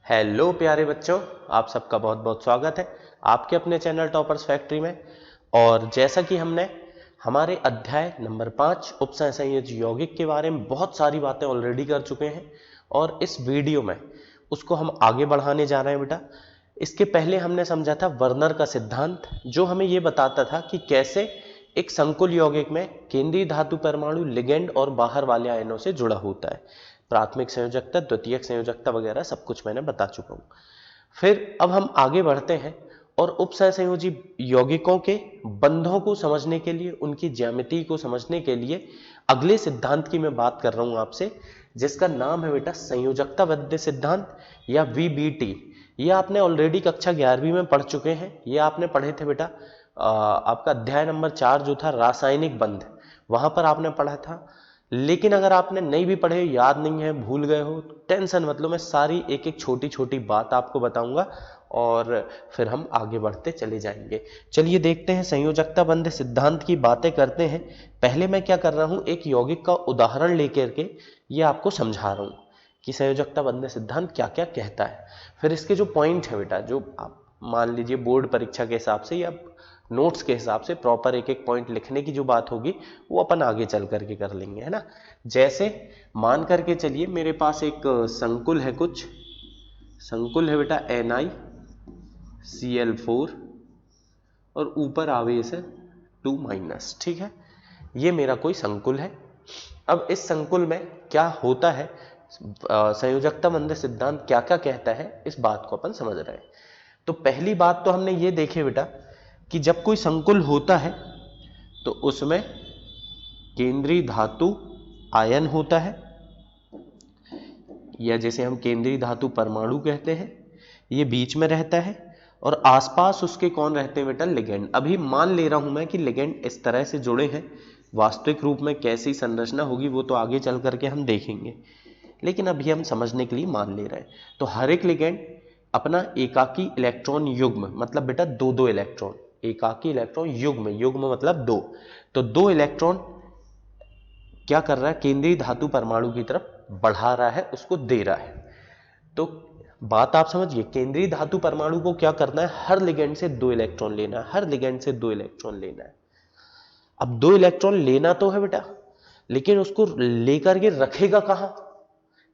Hello प्यारे बच्चों, आप सबका बहुत बहुत स्वागत है आपके अपने चैनल टॉपर्स फैक्ट्री में। और जैसा कि हमने हमारे अध्याय नंबर 5 उपसंयोजी यौगिक के बारे में बहुत सारी बातें ऑलरेडी कर चुके हैं और इस वीडियो में उसको हम आगे बढ़ाने जा रहे हैं बेटा। इसके पहले हमने समझा था वर्नर का सिद्धांत, जो हमें यह बताता था कि कैसे एक संकुल यौगिक में केंद्रीय धातु परमाणु लिगेंड और बाहर वाले आयनों से जुड़ा होता है। प्राथमिक संयोजकता, द्वितीयक संयोजकता वगैरह सब कुछ मैंने बता चुका हूं। फिर अब हम आगे बढ़ते हैं और उपसहसंयोजी यौगिकों के बंधों को समझने के लिए, उनकी ज्यामिति को समझने के लिए अगले सिद्धांत की मैं बात कर रहा हूं आपसे, जिसका नाम है बेटा संयोजकताबद्ध सिद्धांत या वीबीटी। ये आपने ऑलरेडी कक्षा 11वीं में पढ़ चुके हैं। ये आपने पढ़े थे बेटा, आपका अध्याय नंबर 4 जो था रासायनिक बंध, वहां पर आपने पढ़ा था। लेकिन अगर आपने नहीं भी पढ़े, याद नहीं है, भूल गए हो, टेंशन मतलब मैं सारी एक एक छोटी छोटी बात आपको बताऊंगा और फिर हम आगे बढ़ते चले जाएंगे। चलिए देखते हैं, संयोजकता बंध सिद्धांत की बातें करते हैं। पहले मैं क्या कर रहा हूं, एक यौगिक का उदाहरण लेकर के ये आपको समझा रहा हूं कि संयोजकता बंध सिद्धांत क्या क्या कहता है। फिर इसके जो पॉइंट है बेटा, जो आप मान लीजिए बोर्ड परीक्षा के हिसाब से या नोट्स के हिसाब से प्रॉपर एक एक पॉइंट लिखने की जो बात होगी वो अपन आगे चल करके कर लेंगे, है ना। जैसे मान करके चलिए मेरे पास एक संकुल है, कुछ संकुल है बेटा NiCl4 और ऊपर आवेश है 2-, ठीक है। ये मेरा कोई संकुल है। अब इस संकुल में क्या होता है, संयोजकता बंध सिद्धांत क्या क्या कहता है, इस बात को अपन समझ रहे हैं। तो पहली बात तो हमने ये देखे बेटा कि जब कोई संकुल होता है तो उसमें केंद्रीय धातु आयन होता है, या जैसे हम केंद्रीय धातु परमाणु कहते हैं, ये बीच में रहता है और आसपास उसके कौन रहते हैं बेटा, लिगेंड। अभी मान ले रहा हूं मैं कि लिगेंड इस तरह से जुड़े हैं, वास्तविक रूप में कैसी संरचना होगी वो तो आगे चल करके हम देखेंगे, लेकिन अभी हम समझने के लिए मान ले रहे हैं। तो हर एक लिगेंड अपना एकाकी इलेक्ट्रॉन युग्म, मतलब बेटा 2-2 इलेक्ट्रॉन, एकाकी इलेक्ट्रॉन युग्म, युग्म मतलब 2, तो 2 इलेक्ट्रॉन क्या कर रहा है, केंद्रीय धातु परमाणु की तरफ बढ़ा रहा है, उसको दे रहा है। तो बात आप समझिए, केंद्रीय धातु परमाणु को क्या करना है, हर लिगेंड से 2 इलेक्ट्रॉन लेना है, हर लिगेंड से 2 इलेक्ट्रॉन लेना है। अब 2 इलेक्ट्रॉन लेना तो है बेटा, लेकिन उसको लेकर के रखेगा कहां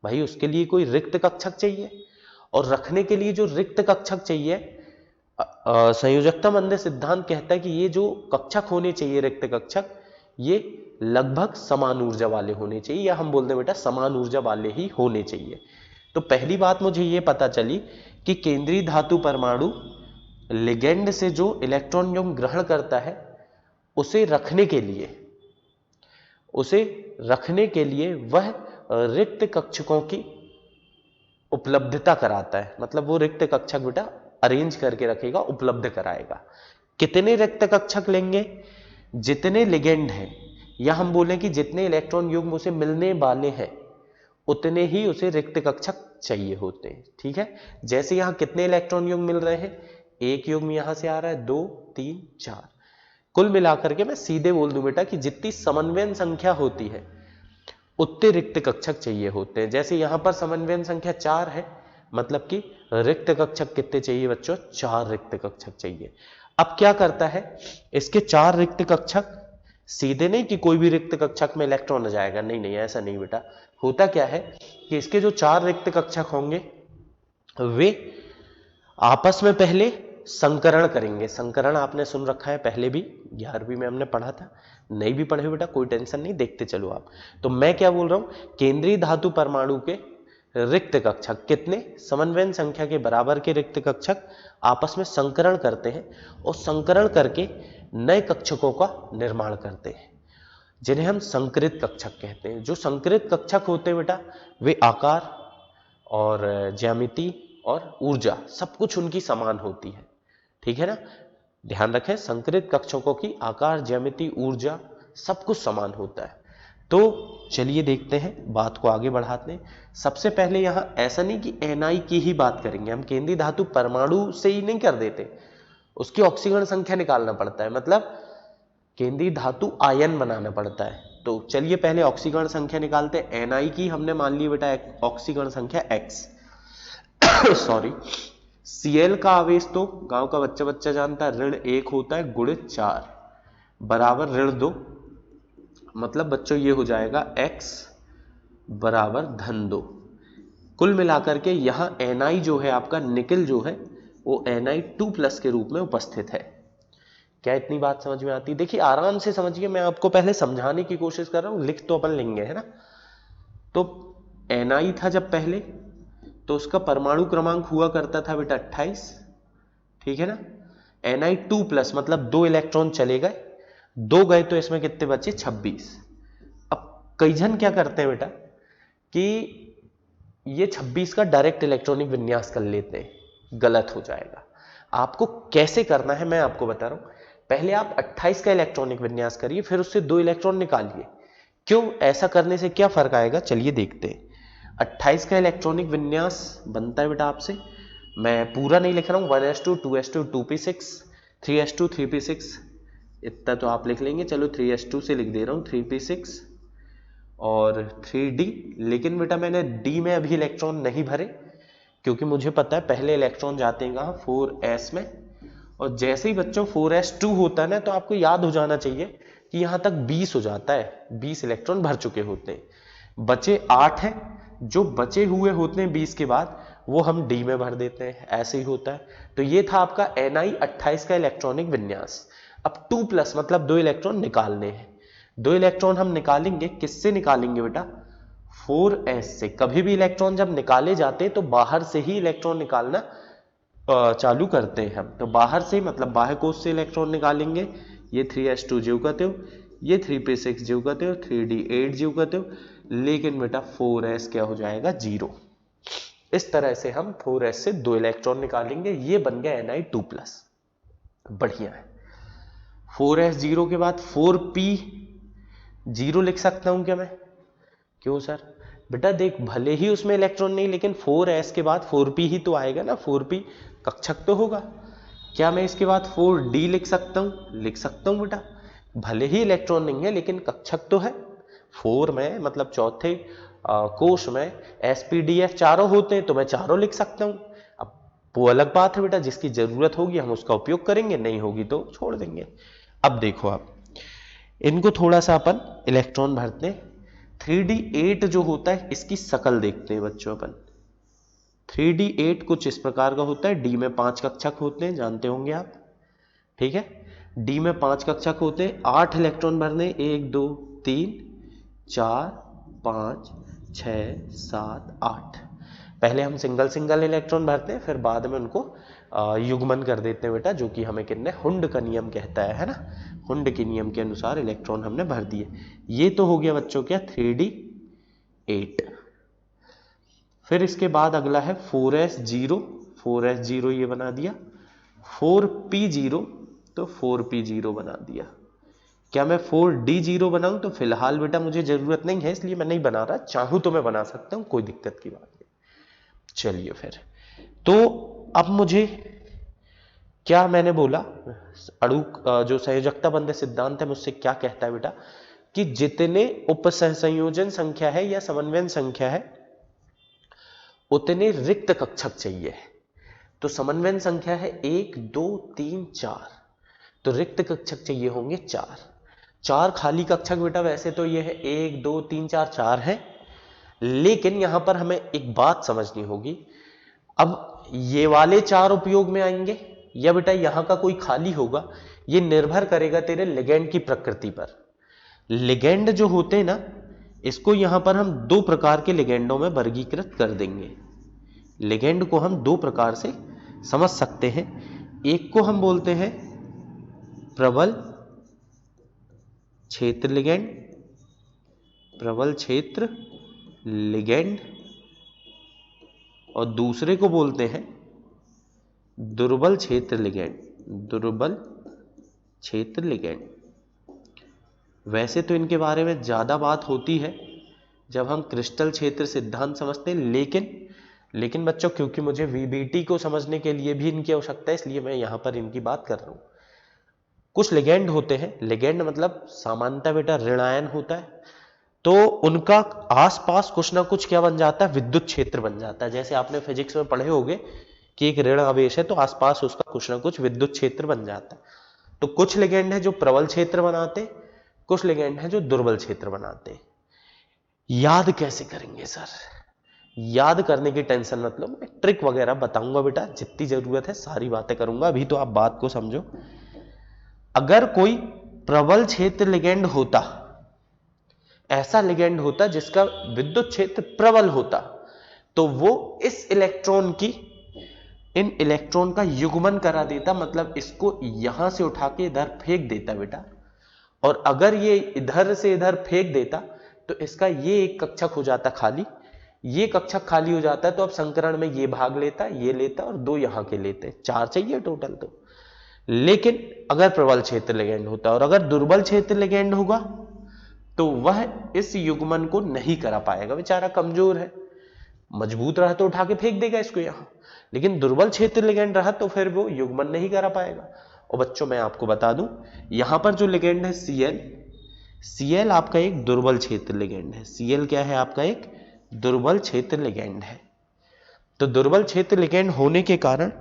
भाई, उसके लिए कोई रिक्त कक्षक चाहिए, और रखने के लिए जो रिक्त कक्षक चाहिए, संयोजकता बंध सिद्धांत कहता है कि ये जो कक्षक होने चाहिए, रिक्त कक्षक, ये लगभग समान ऊर्जा वाले होने चाहिए, या हम बोलते हैं बेटा समान ऊर्जा वाले ही होने चाहिए। तो पहली बात मुझे ये पता चली कि केंद्रीय धातु परमाणु लिगेंड से जो इलेक्ट्रॉन युग्म ग्रहण करता है, उसे रखने के लिए वह रिक्त कक्षकों की उपलब्धता कराता है। मतलब वो रिक्त कक्षक बेटा अरेंज करके रखेगा, उपलब्ध कराएगा। कितने रिक्त कक्षक लेंगे, जितने लिगेंड हैं, या हम बोले कि जितने इलेक्ट्रॉन युग्म उसे मिलने वाले हैं उतने ही उसे रिक्त कक्षक चाहिए होते हैं, ठीक है। जैसे यहां कितने इलेक्ट्रॉन युग्म मिल रहे हैं, एक युग्म यहां से आ रहा है, 2, 3, 4, कुल मिलाकर के मैं सीधे बोल दूं बेटा कि जितनी समन्वयन संख्या होती है उतने रिक्त कक्षक चाहिए होते हैं। जैसे यहां पर समन्वयन संख्या 4 है, मतलब कि रिक्त कक्षक कितने चाहिए बच्चों, 4 रिक्त कक्षक चाहिए। अब क्या करता है, इसके 4 रिक्त कक्षक सीधे नहीं कि कोई भी रिक्त कक्षक में इलेक्ट्रॉन आ जाएगा, नहीं नहीं, ऐसा नहीं बेटा। होता क्या है कि इसके जो 4 रिक्त कक्षक होंगे वे आपस में पहले संकरण करेंगे। संकरण आपने सुन रखा है, पहले भी 11वीं में हमने पढ़ा था, नहीं भी पढ़े बेटा कोई टेंशन नहीं, देखते चलो आप। तो मैं क्या बोल रहा हूं, केंद्रीय धातु परमाणु के रिक्त कक्षक कितने, समन्वयन संख्या के बराबर के रिक्त कक्षक आपस में संकरण करते हैं और संकरण करके नए कक्षकों का निर्माण करते हैं, जिन्हें हम संकरित कक्षक कहते हैं। जो संकरित कक्षक होते हैं बेटा, वे आकार और ज्यामिति और ऊर्जा सब कुछ उनकी समान होती है, ठीक है ना। ध्यान रखें, संकरित कक्षकों की आकार, ज्यामिति, ऊर्जा सब कुछ समान होता है। तो चलिए देखते हैं, बात को आगे बढ़ाते हैं। सबसे पहले यहां ऐसा नहीं कि Ni की ही बात करेंगे, हम केंद्रीय धातु परमाणु से ही नहीं कर देते, उसकी ऑक्सीकरण संख्या निकालना पड़ता है, मतलब केंद्रीय धातु आयन बनाना पड़ता है। तो चलिए पहले ऑक्सीकरण संख्या निकालते हैं। Ni की हमने मान ली बेटा ऑक्सीकरण संख्या X, सॉरी, Cl का आवेश तो गांव का बच्चा बच्चा जानता है, ऋण 1 होता है गुणित 4 बराबर ऋण 2, मतलब बच्चों ये हो जाएगा x बराबर धन 2। कुल मिलाकर के यहां Ni जो है आपका निकल जो है वो Ni2+ के रूप में उपस्थित है। क्या इतनी बात समझ में आती है? देखिए आराम से समझिए, मैं आपको पहले समझाने की कोशिश कर रहा हूं, लिख तो अपन लेंगे है ना। तो Ni था जब पहले, तो उसका परमाणु क्रमांक हुआ करता था बेटा 28, ठीक है ना। Ni2+ मतलब 2 इलेक्ट्रॉन चले गए, 2 गए तो इसमें कितने बचे? 26। अब कई जन क्या करते हैं बेटा कि ये 26 का डायरेक्ट इलेक्ट्रॉनिक विन्यास कर लेते हैं, गलत हो जाएगा। आपको कैसे करना है मैं आपको बता रहा हूं। पहले आप 28 का इलेक्ट्रॉनिक विन्यास करिए, फिर उससे 2 इलेक्ट्रॉन निकालिए। क्यों? ऐसा करने से क्या फर्क आएगा, चलिए देखते हैं। 28 का इलेक्ट्रॉनिक विन्यास बनता है बेटा आपसे, मैं पूरा नहीं लिख रहा हूं, 1s2 2s2 2p6 3s2 3p6, इतना तो आप लिख लेंगे। चलो 3s2 से लिख दे रहा हूं 3p6 और 3d। लेकिन बेटा मैंने d में अभी इलेक्ट्रॉन नहीं भरे, क्योंकि मुझे पता है पहले इलेक्ट्रॉन जाते हैं कहां? 4s में। और जैसे ही बच्चों 4s2 होता है ना, तो आपको याद हो जाना चाहिए कि यहां तक 20 हो जाता है, 20 इलेक्ट्रॉन भर चुके होते हैं, बचे 8 हैं। जो बचे हुए होते हैं 20 के बाद, वो हम डी में भर देते हैं, ऐसे ही होता है। तो ये था आपका Ni 28 का इलेक्ट्रॉनिक विन्यास। अब 2+ मतलब 2 इलेक्ट्रॉन निकालने हैं। 2 इलेक्ट्रॉन हम निकालेंगे, किससे निकालेंगे बेटा? 4s से। कभी भी इलेक्ट्रॉन जब निकाले जाते हैं तो बाहर से ही इलेक्ट्रॉन निकालना चालू करते हैं हम। तो बाहर से मतलब बाह्य कोश से इलेक्ट्रॉन निकालेंगे। ये 3s2 जीव कहते हो, ये 3p6 जीव कहते हो, 3d8 जीव कहते हो, लेकिन बेटा 4s क्या हो जाएगा? 0। इस तरह से हम 4s से 2 इलेक्ट्रॉन निकालेंगे, ये बन गया Ni2+। बढ़िया है। 4s 0 के बाद 4p 0 लिख सकता हूं क्या मैं? क्यों सर? बेटा देख, भले ही उसमें इलेक्ट्रॉन नहीं, लेकिन 4s के बाद 4p ही तो आएगा ना, 4p कक्षक तो होगा। क्या मैं इसके बाद 4d लिख सकता हूं? लिख सकता हूं बेटा, भले ही इलेक्ट्रॉन नहीं है लेकिन कक्षक तो है। 4 में मतलब चौथे कोश में sp-df चारों होते हैं, तो मैं चारों लिख सकता हूं। अब वो अलग बात है बेटा, जिसकी जरूरत होगी हम उसका उपयोग करेंगे, नहीं होगी तो छोड़ देंगे। अब देखो आप इनको थोड़ा सा अपन इलेक्ट्रॉन भरते हैं। 3d8 जो होता है इसकी शकल देखते हैं बच्चों अपन। 3d8 कुछ इस प्रकार का होता है। d में 5 कक्षक होते हैं, जानते होंगे आप, ठीक है। d में 5 कक्षक होते हैं, 8 इलेक्ट्रॉन भरने, 1 2 3 4 5 6 7 8। पहले हम सिंगल सिंगल इलेक्ट्रॉन भरते हैं, फिर बाद में उनको युग्मन कर देते हैं बेटा, जो कि हमें कितने हुंड का नियम कहता है ना। हुंड के नियम के अनुसार इलेक्ट्रॉन हमने भर दिए। ये तो हो गया बच्चों क्या? 3d8। फिर इसके बाद अगला है 4s0। 4s0 ये बना दिया। 4p0 तो 4p0 बना दिया। क्या मैं 4d0 बनाऊं? तो फिलहाल बेटा मुझे जरूरत नहीं है, इसलिए मैं नहीं बना रहा। चाहूं तो मैं बना सकता हूं, कोई दिक्कत की बात नहीं। चलिए फिर तो अब मुझे क्या मैंने बोला, अणु जो संयोजकता बंध सिद्धांत है मुझसे क्या कहता है बेटा कि जितने उपसंयोजन संख्या है या समन्वयन संख्या है उतने रिक्त कक्षक चाहिए। तो समन्वयन संख्या है 1 2 3 4, तो रिक्त कक्षक चाहिए होंगे 4। 4 खाली कक्षक बेटा वैसे तो ये है 1 2 3 4 4 है, लेकिन यहां पर हमें एक बात समझनी होगी। अब ये वाले 4 उपयोग में आएंगे या बेटा यहां का कोई खाली होगा, ये निर्भर करेगा तेरे लिगेंड की प्रकृति पर। लिगेंड जो होते हैं ना, इसको यहां पर हम 2 प्रकार के लिगेंडों में वर्गीकृत कर देंगे। लिगेंड को हम 2 प्रकार से समझ सकते हैं। एक को हम बोलते हैं प्रबल क्षेत्र लिगेंड, प्रबल क्षेत्र लिगेंड, और दूसरे को बोलते हैं दुर्बल क्षेत्र लिगेंड, दुर्बल क्षेत्र लिगेंड। वैसे तो इनके बारे में ज्यादा बात होती है जब हम क्रिस्टल क्षेत्र सिद्धांत समझते हैं, लेकिन बच्चों क्योंकि मुझे वीबीटी को समझने के लिए भी इनकी आवश्यकता है, इसलिए मैं यहां पर इनकी बात कर रहा हूं। कुछ लिगेंड होते हैं, लिगेंड मतलब सामान्यतः बेटा ऋणायन होता है, तो उनका आसपास कुछ ना कुछ क्या बन जाता है, विद्युत क्षेत्र बन जाता है। जैसे आपने फिजिक्स में पढ़े होंगे कि एक ऋण आवेश है तो आसपास उसका कुछ ना कुछ विद्युत क्षेत्र बन जाता है। तो कुछ लिगेंड है जो प्रबल क्षेत्र बनाते, कुछ लिगेंड है जो दुर्बल क्षेत्र बनाते। याद कैसे करेंगे सर? याद करने की टेंशन मत लो, मैं ट्रिक वगैरह बताऊंगा बेटा, जितनी जरूरत है सारी बातें करूंगा। अभी तो आप बात को समझो। अगर कोई प्रबल क्षेत्र लिगेंड होता, ऐसा लिगेंड होता जिसका विद्युत क्षेत्र प्रबल होता, तो वो इस इलेक्ट्रॉन की, इन इलेक्ट्रॉन का युग्मन करा देता, मतलब इसको यहां से उठा के इधर फेंक देता बेटा। और अगर ये इधर से इधर फेंक देता तो इसका ये एक कक्षक हो जाता खाली, ये कक्षक खाली हो जाता है, तो अब संकरण में ये भाग लेता, ये लेता और दो यहां के लेते, 4 चाहिए टोटल। तो लेकिन अगर प्रबल क्षेत्र लिगेंड होता, और अगर दुर्बल क्षेत्र लिगेंड होगा तो वह इस युग्मन को नहीं करा पाएगा, बेचारा कमजोर है। मजबूत रहा तो उठा के फेंक देगा इसको यहां, लेकिन दुर्बल क्षेत्र लिगेंड रहा तो फिर वो युग्मन नहीं करा पाएगा। और बच्चों मैं आपको बता दूं, यहां पर जो लिगेंड है Cl आपका एक दुर्बल क्षेत्र लिगेंड है। Cl क्या है? आपका एक दुर्बल क्षेत्र लिगेंड है। तो दुर्बल क्षेत्र लिगेंड होने के कारण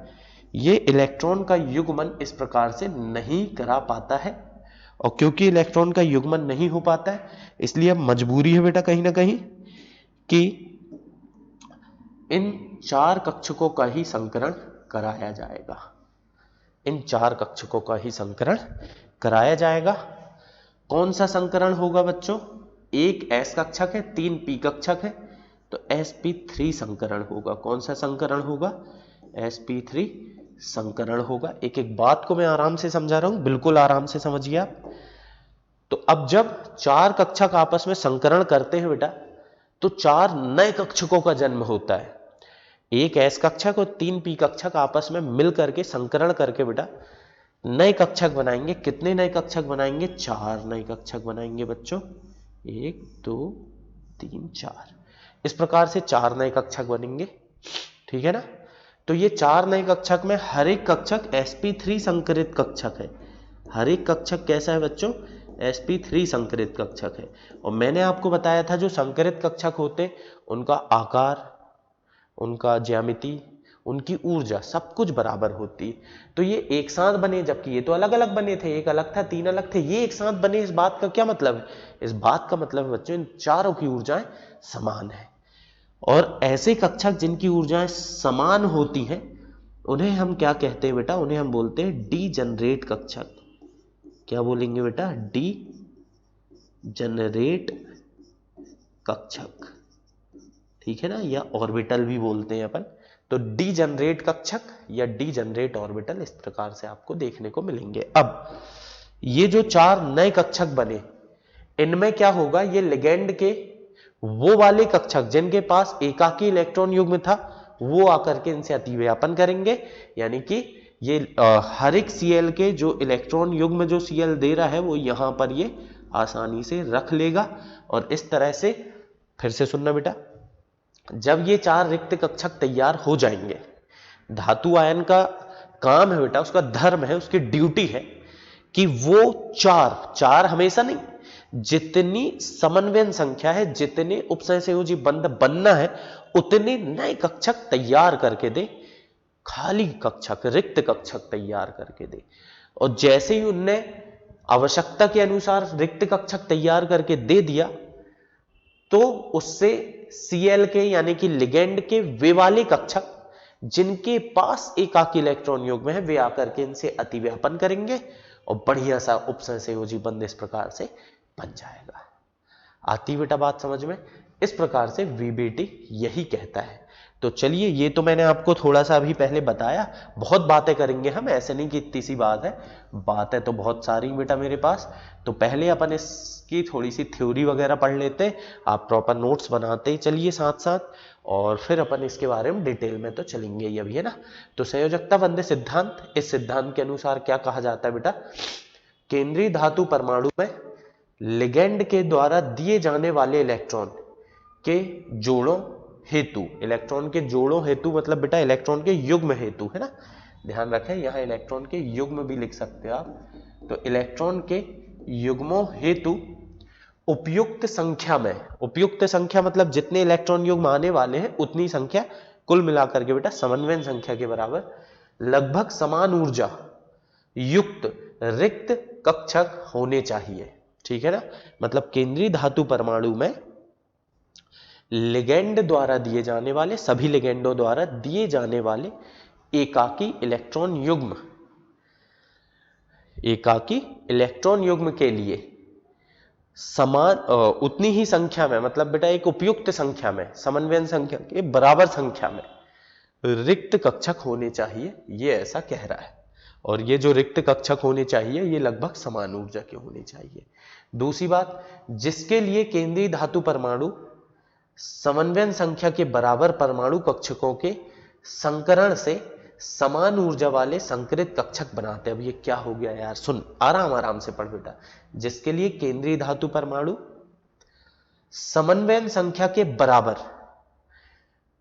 ये इलेक्ट्रॉन का युग्मन इस प्रकार से नहीं करा पाता है। और क्योंकि इलेक्ट्रॉन का युग्मन नहीं हो पाता है, इसलिए अब मजबूरी है बेटा कहीं ना कहीं कि इन 4 कक्षकों का ही संकरण कराया जाएगा। इन 4 कक्षकों का ही संकरण कराया जाएगा। कौन सा संकरण होगा बच्चों? एक S कक्षक है, 3 P कक्षक है, तो sp3 संकरण होगा। कौन सा संकरण होगा? sp3 संकरण होगा। एक एक बात को मैं आराम से समझा रहा हूं, बिल्कुल आराम से समझिए आप। तो अब जब 4 कक्षक आपस में संकरण करते हैं बेटा, तो 4 नए कक्षकों का जन्म होता है। एक S कक्षक और 3 P कक्षक आपस में मिल करके संकरण करके बेटा नए कक्षक बनाएंगे। कितने नए कक्षक बनाएंगे? 4 नए कक्षक बनाएंगे बच्चों। 1 2 3 4, इस प्रकार से 4 नए कक्षक बनेंगे, ठीक है ना। तो ये 4 नए कक्षक में हर एक कक्षक sp3 संकरित कक्षक है। हर एक कक्षक कैसा है बच्चों? sp3 संकरित कक्षक है। और मैंने आपको बताया था जो संकरित कक्षक होते उनका आकार, उनका ज्यामिति, उनकी ऊर्जा सब कुछ बराबर होती। तो ये एक साथ बने, जबकि ये तो अलग अलग बने थे, एक अलग था, 3 अलग थे, ये एक साथ बने। इस बात का क्या मतलब है? इस बात का मतलब है बच्चों इन चारों की ऊर्जाएं समान है। और ऐसे कक्षक जिनकी ऊर्जाएं समान होती हैं उन्हें हम क्या कहते हैं बेटा? उन्हें हम बोलते हैं डीजनरेट कक्षक। क्या बोलेंगे बेटा? डीजनरेट कक्षक, ठीक है ना, या ऑर्बिटल भी बोलते हैं अपन। तो डीजनरेट कक्षक या डीजनरेट ऑर्बिटल इस प्रकार से आपको देखने को मिलेंगे। अब ये जो 4 नए कक्षक बने, इनमें क्या होगा? ये लिगेंड के वो वाले कक्षक जिनके पास एकाकी इलेक्ट्रॉन युग्म था, वो आकर के इनसे अतिव्यापन करेंगे। यानी कि ये हर एक Cl के जो इलेक्ट्रॉन युग्म जो Cl दे रहा है वो यहां पर ये आसानी से रख लेगा। और इस तरह से, फिर से सुनना बेटा, जब ये 4 रिक्त कक्षक तैयार हो जाएंगे, धातु आयन का काम है बेटा, उसका धर्म है, उसकी ड्यूटी है कि वो 4 हमेशा नहीं, जितनी समन्वयन संख्या है, जितने उपसंयोजी बंध बनना है, उतने नए कक्षक तैयार करके दे, खाली कक्षक, रिक्त कक्षक तैयार करके दे। और जैसे ही उनने आवश्यकता के अनुसार रिक्त कक्षक तैयार करके दे दिया, तो उससे Cl के यानी कि लिगेंड के वे वाले कक्षक जिनके पास एकाकी इलेक्ट्रॉन युग्म है, वे आकर के इनसे अतिव्यापन करेंगे और बढ़िया सा उपसंयोजी बंध इस प्रकार से बन जाएगा। आती बेटा बात समझ में? इस प्रकार से VBT यही कहता है। तो चलिए, ये तो मैंने आपको थोड़ा सा अभी पहले बताया। बहुत बातें करेंगे हम, ऐसे नहीं कि इतनी सी बात है, बातें तो बहुत सारी बेटा मेरे पास। तो पहले अपन इसकी थोड़ी सी थ्योरी वगैरह पढ़ लेते, आप प्रॉपर नोट्स बनाते चलिए साथ साथ, और फिर अपन इसके बारे में डिटेल में तो चलेंगे ही अभी, है ना। तो संयोजकता बंध सिद्धांत, इस सिद्धांत के अनुसार क्या कहा जाता है बेटा? केंद्रीय धातु परमाणु में लिगेंड के द्वारा दिए जाने वाले इलेक्ट्रॉन के जोड़ों हेतु, इलेक्ट्रॉन के जोड़ों हेतु मतलब बेटा इलेक्ट्रॉन के युग्म हेतु, है ना, ध्यान रखें, यहां इलेक्ट्रॉन के युग्म भी लिख सकते हो आप। तो इलेक्ट्रॉन के युग्मों हेतु उपयुक्त संख्या में, उपयुक्त संख्या मतलब जितने इलेक्ट्रॉन युग्म आने वाले हैं उतनी संख्या कुल मिलाकर के बेटा समन्वयन संख्या के बराबर लगभग समान ऊर्जा युक्त रिक्त कक्षक होने चाहिए। ठीक है ना, मतलब केंद्रीय धातु परमाणु में लिगेंड द्वारा दिए जाने वाले, सभी लिगेंडों द्वारा दिए जाने वाले एकाकी इलेक्ट्रॉन युग्म, एकाकी इलेक्ट्रॉन युग्म के लिए समान उतनी ही संख्या में, मतलब बेटा एक उपयुक्त संख्या में, समन्वयन संख्या के बराबर संख्या में रिक्त कक्षक होने चाहिए, ये ऐसा कह रहा है। और ये जो रिक्त कक्षक होने चाहिए ये लगभग समान ऊर्जा के होने चाहिए। दूसरी बात, जिसके लिए केंद्रीय धातु परमाणु समन्वयन संख्या के बराबर परमाणु कक्षकों के संकरण से समान ऊर्जा वाले संकरित कक्षक बनाते हैं। अब ये क्या हो गया यार, सुन आराम आराम से पढ़ बेटा। जिसके लिए केंद्रीय धातु परमाणु समन्वयन संख्या के बराबर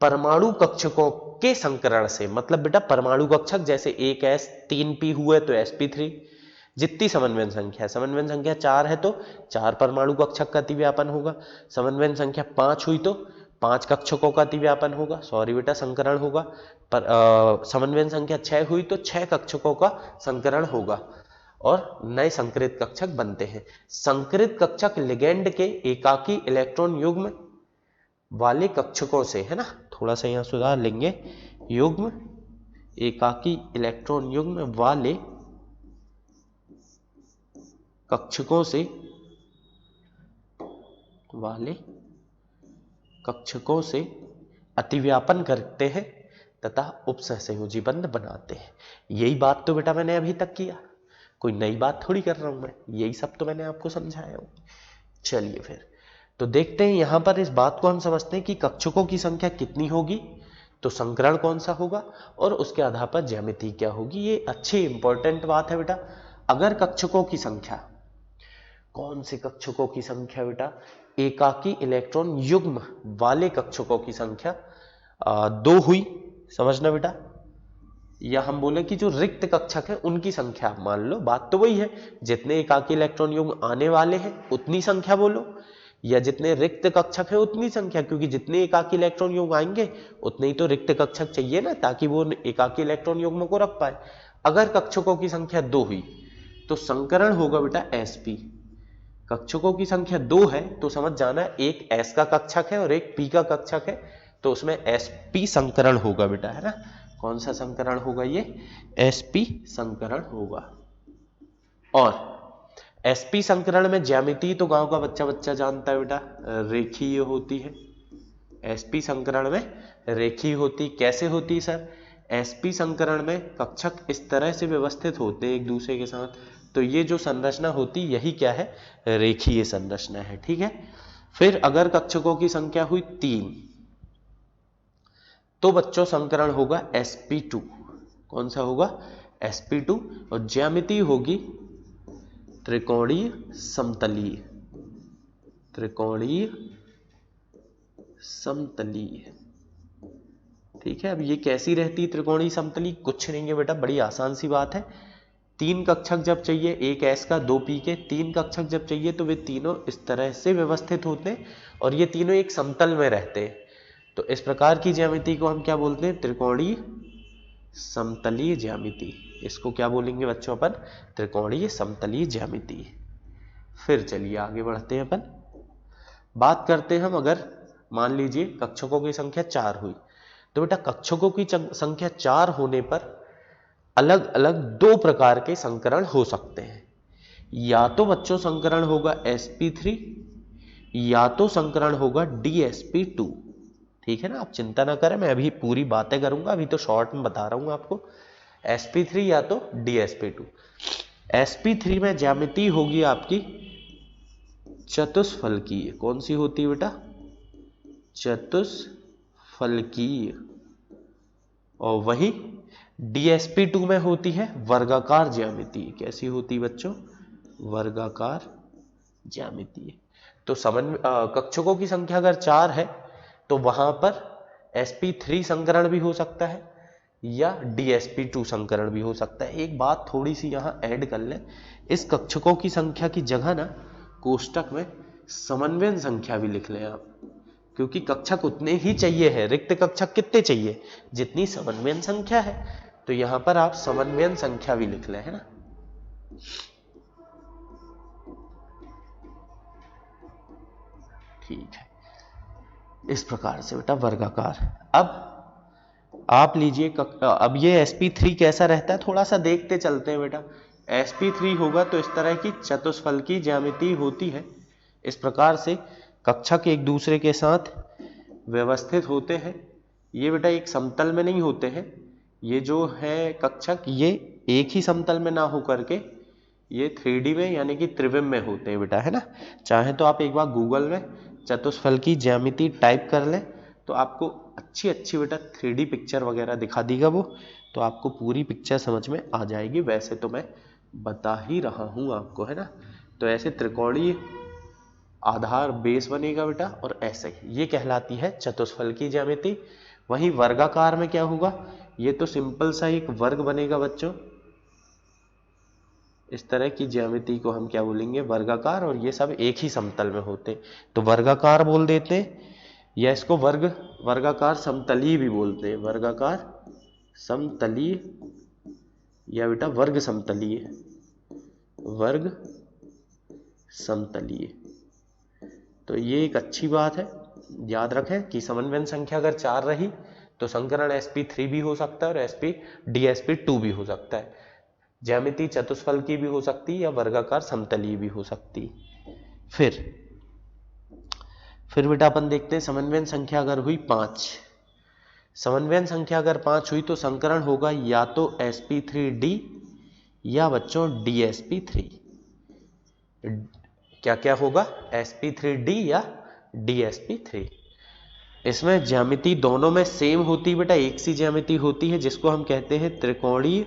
परमाणु कक्षकों के संकरण से, मतलब बेटा परमाणु कक्षक जैसे 1s 3p हुए तो sp3, जितनी समन्वयन संख्या है, समन्वयन संख्या 4 है तो 4 परमाणु कक्षक का अतिव्यापन होगा, समन्वयन संख्या 5 हुई तो 5 कक्षकों का अतिव्यापन होगा, सॉरी बेटा संकरण होगा, पर समन्वयन संख्या 6 हुई तो 6 कक्षकों का संकरण होगा और नए संकरित कक्षक बनते हैं। संकरित कक्षक लिगेंड के एकाकी इलेक्ट्रॉन युग्म वाले कक्षकों से, है ना, थोड़ा सा यहां सुधार लेंगे, युग्म एकाकी इलेक्ट्रॉन युग्म वाले कक्षकों से, अतिव्यापन करते हैं तथा उपसहसंयोजी बंध बनाते हैं। यही बात तो बेटा मैंने अभी तक किया, कोई नई बात थोड़ी कर रहा हूं मैं, यही सब तो मैंने आपको समझाया हूं। चलिए फिर तो देखते हैं, यहां पर इस बात को हम समझते हैं कि कक्षकों की संख्या कितनी होगी तो संकरण कौन सा होगा और उसके आधार पर ज्यामिति क्या होगी। ये अच्छी इंपॉर्टेंट बात है बेटा। अगर कक्षकों की संख्या, कौन से कक्षकों की संख्या बेटा, एकाकी इलेक्ट्रॉन युग्म वाले कक्षकों की संख्या 2 हुई, समझना बेटा, या हम बोले कि जो रिक्त कक्षक है उनकी संख्या, मान लो बात तो वही है, जितने एकाकी इलेक्ट्रॉन युग्म आने वाले हैं उतनी संख्या बोलो, या जितने रिक्त कक्षक है उतनी संख्या, क्योंकि जितने एकाकी इलेक्ट्रॉन युग्म आएंगे उतने ही तो रिक्त कक्षक चाहिए ना, ताकि वो एकाकी इलेक्ट्रॉन युग्म को रख पाए। अगर कक्षकों की संख्या 2 हुई तो संकरण होगा बेटा sp। कक्षकों की संख्या 2 है तो समझ जाना एक s का कक्षक है और एक p का कक्षक है, तो उसमें sp संकरण होगा बेटा, है ना। कौन सा संकरण होगा, ये sp संकरण होगा। और sp संकरण में ज्यामिति तो गांव का बच्चा बच्चा जानता है बेटा, रेखीय होती है। sp संकरण में रेखीय होती, कैसे होती सर, sp संकरण में कक्षक इस तरह से व्यवस्थित होते हैं एक दूसरे के साथ, तो ये जो संरचना होती यही क्या है, रेखीय संरचना है। ठीक है, फिर अगर कक्षकों की संख्या हुई 3 तो बच्चों संकरण होगा sp2। कौन सा होगा, sp2, और ज्यामिति होगी त्रिकोणीय समतलीय, त्रिकोणीय समतलीय। ठीक है, अब ये कैसी रहती है त्रिकोणीय समतलीय, कुछ नहीं है बेटा, बड़ी आसान सी बात है। 3 कक्षक जब चाहिए, एक s का 2 p के, 3 कक्षक जब चाहिए तो वे तीनों इस तरह से व्यवस्थित होते हैं और ये तीनों एक समतल में रहते हैं। तो इस प्रकार की ज्यामिति को हम क्या बोलते हैं, त्रिकोणीय समतलीय ज्यामिति। इसको क्या बोलेंगे बच्चों अपन, त्रिकोणीय समतलीय ज्यामिति। फिर चलिए आगे बढ़ते हैं, अपन बात करते हैं हम, अगर मान लीजिए कक्षकों की संख्या 4 हुई तो बेटा कक्षकों की संख्या 4 होने पर अलग अलग 2 प्रकार के संकरण हो सकते हैं। या तो बच्चों संकरण होगा sp3 या तो संकरण होगा dsp2। ठीक है ना, आप चिंता ना करें, मैं अभी पूरी बातें करूंगा, अभी तो शॉर्ट में बता रहा हूं आपको। sp3 या तो dsp2। sp3 में ज्यामिति होगी आपकी चतुष्फलकीय। कौन सी होती है बेटा, चतुष्फलकीय। और वही dsp2 में होती है वर्गाकार ज्यामिति। कैसी होती बच्चों, वर्गाकार ज्यामिति। तो कक्षकों की संख्या अगर 4 है तो वहां पर sp3 संकरण भी हो सकता है या dsp2 संकरण भी हो सकता है। एक बात थोड़ी सी यहां ऐड कर ले, इस कक्षकों की संख्या की जगह ना कोष्टक में समन्वयन संख्या भी लिख लें आप, क्योंकि कक्षक उतने ही चाहिए है। रिक्त कक्षक कितने चाहिए? जितनी समन्वयन संख्या है। तो यहां पर आप समन्वयन संख्या भी लिख लें, है ना। ठीक है, इस प्रकार से बेटा वर्गाकार। अब आप लीजिए अब ये sp3 कैसा रहता है, थोड़ा सा देखते चलते हैं बेटा। sp3 होगा तो इस तरह की चतुष्फल की ज्यामिति होती है। इस प्रकार से कक्षक एक दूसरे के साथ व्यवस्थित होते हैं। ये बेटा एक समतल में नहीं होते हैं, ये जो है कक्षक ये एक ही समतल में ना हो करके ये 3D में यानी कि त्रिविम में होते हैं बेटा, है ना। चाहे तो आप एक बार गूगल में चतुष्फल की ज्यामिति टाइप कर लें तो आपको अच्छी अच्छी बेटा 3D पिक्चर वगैरह दिखा देगा वो, तो आपको पूरी पिक्चर समझ में आ जाएगी। वैसे तो मैं बता ही रहा हूं आपको, है ना। तो ऐसे त्रिकोणीय आधार बेस बनेगा बेटा, और ऐसे ये कहलाती है चतुष्फल की ज्यामिति। वहीं वर्गाकार में क्या होगा, ये तो सिंपल सा एक वर्ग बनेगा बच्चों। इस तरह की ज्यामिति को हम क्या बोलेंगे, वर्गाकार, और ये सब एक ही समतल में होते तो वर्गाकार बोल देते हैं, या इसको वर्गाकार समतलीय भी बोलते हैं। वर्गाकार समतलीय या बेटा वर्ग समतलीय, वर्ग समतलीय। तो ये एक अच्छी बात है, याद रखें कि समन्वयन संख्या अगर 4 रही तो संकरण sp3 भी हो सकता है और dsp2 भी हो सकता है। ज्यामिति चतुष्फल की भी हो सकती है या वर्गाकार समतलीय भी हो सकती। फिर बेटा अपन देखते हैं समन्वयन संख्या अगर हुई 5। समन्वयन संख्या अगर 5 हुई तो संकरण होगा या तो sp3d या बच्चों dsp3। क्या क्या होगा, sp3d या dsp3। इसमें ज्यामिति दोनों में सेम होती है बेटा, एक सी ज्यामिति होती है जिसको हम कहते हैं त्रिकोणीय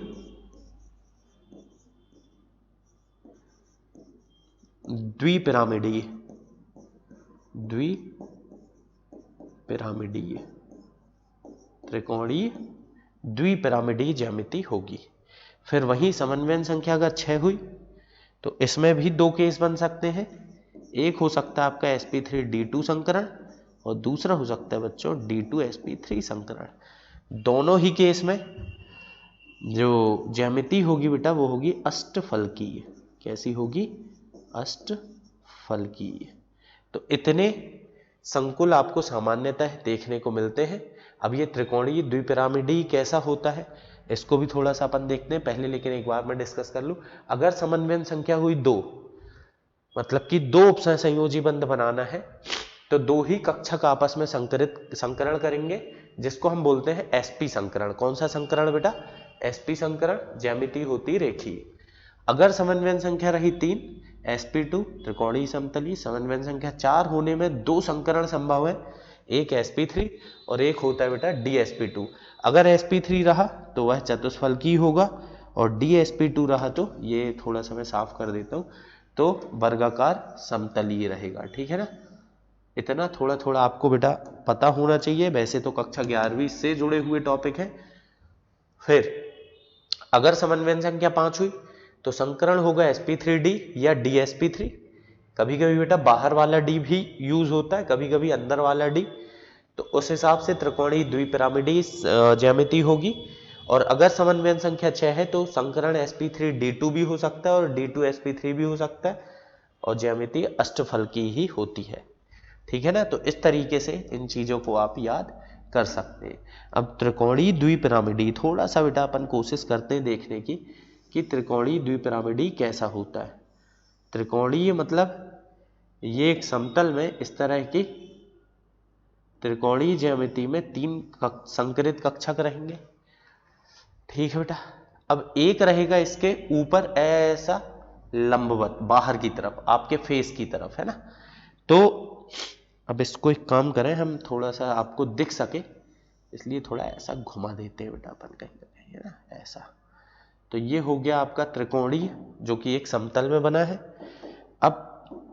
द्विपिरामिडीय। त्रिकोणीय द्विपिरामिडीय ज्यामिति होगी। फिर वही समन्वयन संख्या अगर 6 हुई तो इसमें भी 2 केस बन सकते हैं। एक हो सकता है आपका sp3d2 संकरण और दूसरा हो सकता है बच्चों d2sp3 संकरण। दोनों ही केस में जो ज्यामिति होगी बेटा वो होगी अष्टफलकीय। कैसी होगी, अष्टफलकीय। तो इतने संकुल आपको सामान्यतः देखने को मिलते हैं। अब ये त्रिकोणीय द्विपिरामिडीय कैसा होता है इसको भी थोड़ा सा अपन देखते हैं पहले, लेकिन एक बार मैं डिस्कस कर लूं। अगर समन्वयन संख्या हुई 2, मतलब कि 2 उपसंयोजी बंध बनाना है तो 2 ही कक्षक आपस में संकरण करेंगे, जिसको हम बोलते हैं sp संकरण। कौन सा संकरण बेटा, sp संकरण। ज्यामिति होती रेखीय। अगर समन्वयन संख्या रही 3, sp2 त्रिकोणीय समतलीय। समन्वयन संख्या 4 होने में 2 संकरण संभव है, एक sp3 और एक होता है बेटा dsp2। अगर sp3 रहा तो वह चतुष्फलकीय होगा और dsp2 रहा तो ये थोड़ा सा मैं साफ कर देता हूं, तो वर्गाकार समतलीय रहेगा। ठीक है ना। इतना थोड़ा थोड़ा आपको बेटा पता होना चाहिए। वैसे तो कक्षा 11वीं से जुड़े हुए टॉपिक है। फिर अगर समन्वयन संख्या 5 हुई तो संकरण होगा sp3d या dsp3। कभी कभी बेटा बाहर वाला d भी यूज होता है, कभी कभी अंदर वाला d। तो उस हिसाब से त्रिकोणीय द्विपिरामिडीय ज्यामिति होगी। और अगर समन्वयन संख्या 6 है तो संकरण sp3d2 भी हो सकता है और d2sp3 भी हो सकता है, और ज्यामिति अष्टफलकीय ही होती है। ठीक है ना। तो इस तरीके से इन चीजों को आप याद कर सकते हैं। अब त्रिकोणीय द्विपिरामिडीय थोड़ा सा बेटा अपन कोशिश करते हैं देखने की कि त्रिकोणीय द्विपिरामिडीय कैसा होता है। त्रिकोणीय मतलब ये एक समतल में इस तरह की त्रिकोणीय ज्यामिति में 3 संकरित कक्षक रहेंगे। ठीक है बेटा। अब एक रहेगा इसके ऊपर ऐसा लंबवत बाहर की तरफ, आपके फेस की तरफ, है ना। तो अब इसको एक काम करें, हम थोड़ा सा आपको दिख सके इसलिए थोड़ा ऐसा घुमा देते हैं बेटा अपन कहीं ना कहीं, है ना, ऐसा। तो ये हो गया आपका त्रिकोणीय जो कि एक समतल में बना है। अब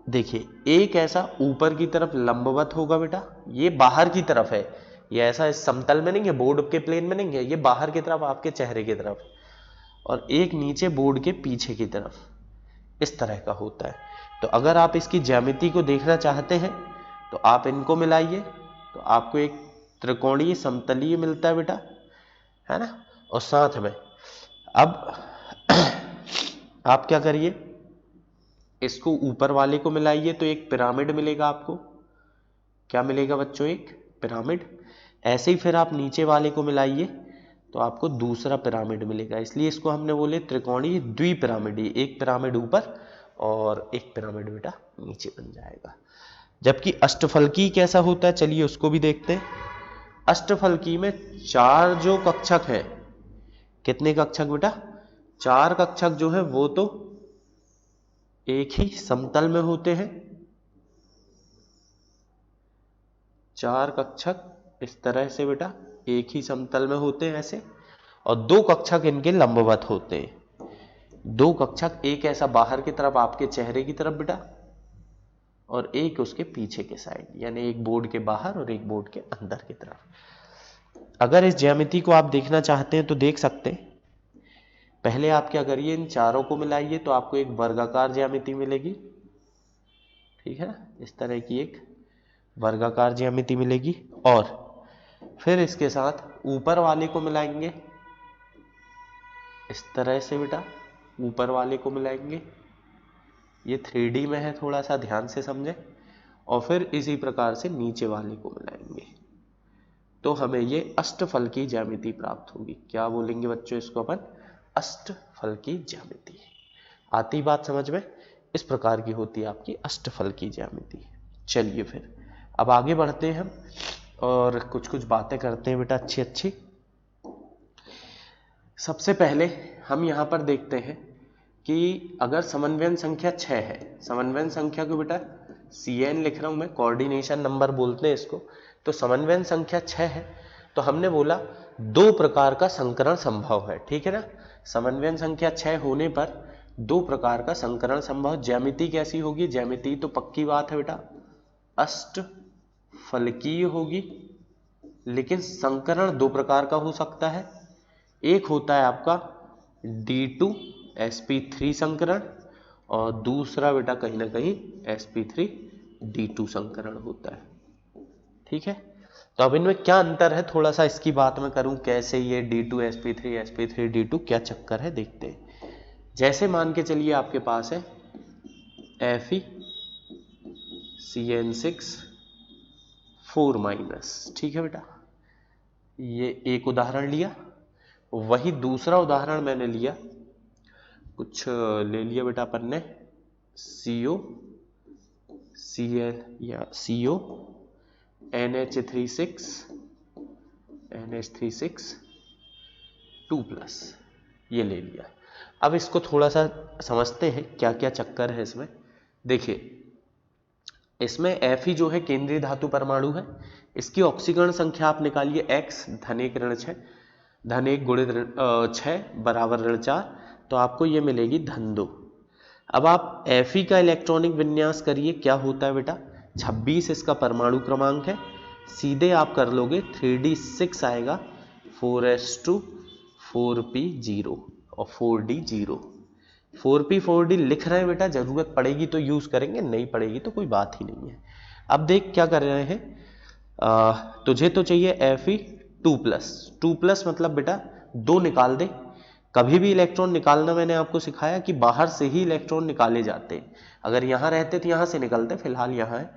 देखिए एक ऐसा ऊपर की तरफ लंबवत होगा बेटा, ये बाहर की तरफ है, ये ऐसा इस समतल में नहीं है, बोर्ड के प्लेन में नहीं है, ये बाहर की तरफ आपके चेहरे की तरफ। और एक नीचे बोर्ड के पीछे की तरफ, इस तरह का होता है। तो अगर आप इसकी ज्यामिति को देखना चाहते हैं तो आप इनको मिलाइए, तो आपको एक त्रिकोणीय समतलीय मिलता है बेटा, है ना। और साथ में अब आप क्या करिए, इसको ऊपर वाले को मिलाइए तो एक पिरामिड मिलेगा आपको। क्या मिलेगा बच्चों? एक पिरामिड। ऐसे ही फिर आप नीचे वाले को मिलाइए तो आपको दूसरा पिरामिड मिलेगा। इसलिए इसको हमने बोले त्रिकोणीय द्विपिरामिडीय, एक पिरामिड ऊपर और एक पिरामिड बेटा नीचे बन जाएगा। जबकि अष्टफलकी कैसा होता है, चलिए उसको भी देखते हैं। अष्टफलकी में 4 जो कक्षक है, कितने कक्षक बेटा? 4 कक्षक जो है वो तो एक ही समतल में होते हैं। 4 कक्षक इस तरह से बेटा एक ही समतल में होते हैं ऐसे, और 2 कक्षक इनके लंबवत होते हैं। 2 कक्षक, एक ऐसा बाहर की तरफ आपके चेहरे की तरफ बेटा, और एक उसके पीछे के साइड, यानी एक बोर्ड के बाहर और एक बोर्ड के अंदर की तरफ। अगर इस ज्यामिति को आप देखना चाहते हैं तो देख सकते हैं। पहले आप क्या करिए, इन चारों को मिलाइए तो आपको एक वर्गाकार ज्यामिति मिलेगी, ठीक है ना। इस तरह की एक वर्गाकार ज्यामिति मिलेगी। और फिर इसके साथ ऊपर वाले को मिलाएंगे इस तरह से बेटा, ऊपर वाले को मिलाएंगे। ये 3D में है, थोड़ा सा ध्यान से समझें। और फिर इसी प्रकार से नीचे वाले को मिलाएंगे तो हमें ये अष्टफलकी ज्यामिति प्राप्त होगी। क्या बोलेंगे बच्चों इसको अपन? अष्टफलकी ज्यामिति। आती बात समझ में? इस प्रकार की होती है आपकी अष्टफलकी ज्यामिति। चलिए फिर अब आगे बढ़ते हैं हम और कुछ कुछ बातें करते हैं बेटा अच्छी अच्छी। सबसे पहले हम यहां पर देखते हैं कि अगर समन्वयन संख्या 6 है, समन्वयन संख्या को बेटा CN लिख रहा हूं मैं, कोऑर्डिनेशन नंबर बोलते हैं इसको। तो समन्वयन संख्या 6 है तो हमने बोला 2 प्रकार का संकरण संभव है, ठीक है ना। समन्वयन संख्या 6 होने पर 2 प्रकार का संकरण संभव। ज्यामिति कैसी होगी? ज्यामिति तो पक्की बात है बेटा अष्टफलकीय होगी, लेकिन संकरण 2 प्रकार का हो सकता है। एक होता है आपका D2sp3 संकरण और दूसरा बेटा कहीं ना कहीं sp3d2 संकरण होता है, ठीक है। तो अब इनमें क्या अंतर है, थोड़ा सा इसकी बात मैं करूं, कैसे ये D2sp3 sp3d2 क्या चक्कर है देखते हैं। जैसे मान के चलिए आपके पास है FeCN6 4-, ठीक है बेटा। ये एक उदाहरण लिया। वही दूसरा उदाहरण मैंने लिया, कुछ ले लिया बेटा अपन ने COCl या CO NH36 2+, ये ले लिया। अब इसको थोड़ा सा समझते हैं क्या क्या चक्कर है इसमें। देखिए इसमें Fe जो है केंद्रीय धातु परमाणु है, इसकी ऑक्सीकरण संख्या आप निकालिए x (1 ऋण 6) (1 गुणित 6 बराबर ऋण 4), तो आपको ये मिलेगी (2). अब आप Fe का इलेक्ट्रॉनिक विन्यास करिए, क्या होता है बेटा? 26 इसका परमाणु क्रमांक है। सीधे आप कर लोगे 3d6 आएगा, 4s2 4p0 और 4d0। 4p 4d लिख रहे हैं बेटा, जरूरत पड़ेगी तो यूज करेंगे, नहीं पड़ेगी तो कोई बात ही नहीं है। अब देख क्या कर रहे हैं, तुझे तो चाहिए Fe 2+, मतलब बेटा 2 निकाल दे। कभी भी इलेक्ट्रॉन निकालना मैंने आपको सिखाया कि बाहर से ही इलेक्ट्रॉन निकाले जाते हैं। अगर यहां रहते तो यहां से निकलते, फिलहाल यहां है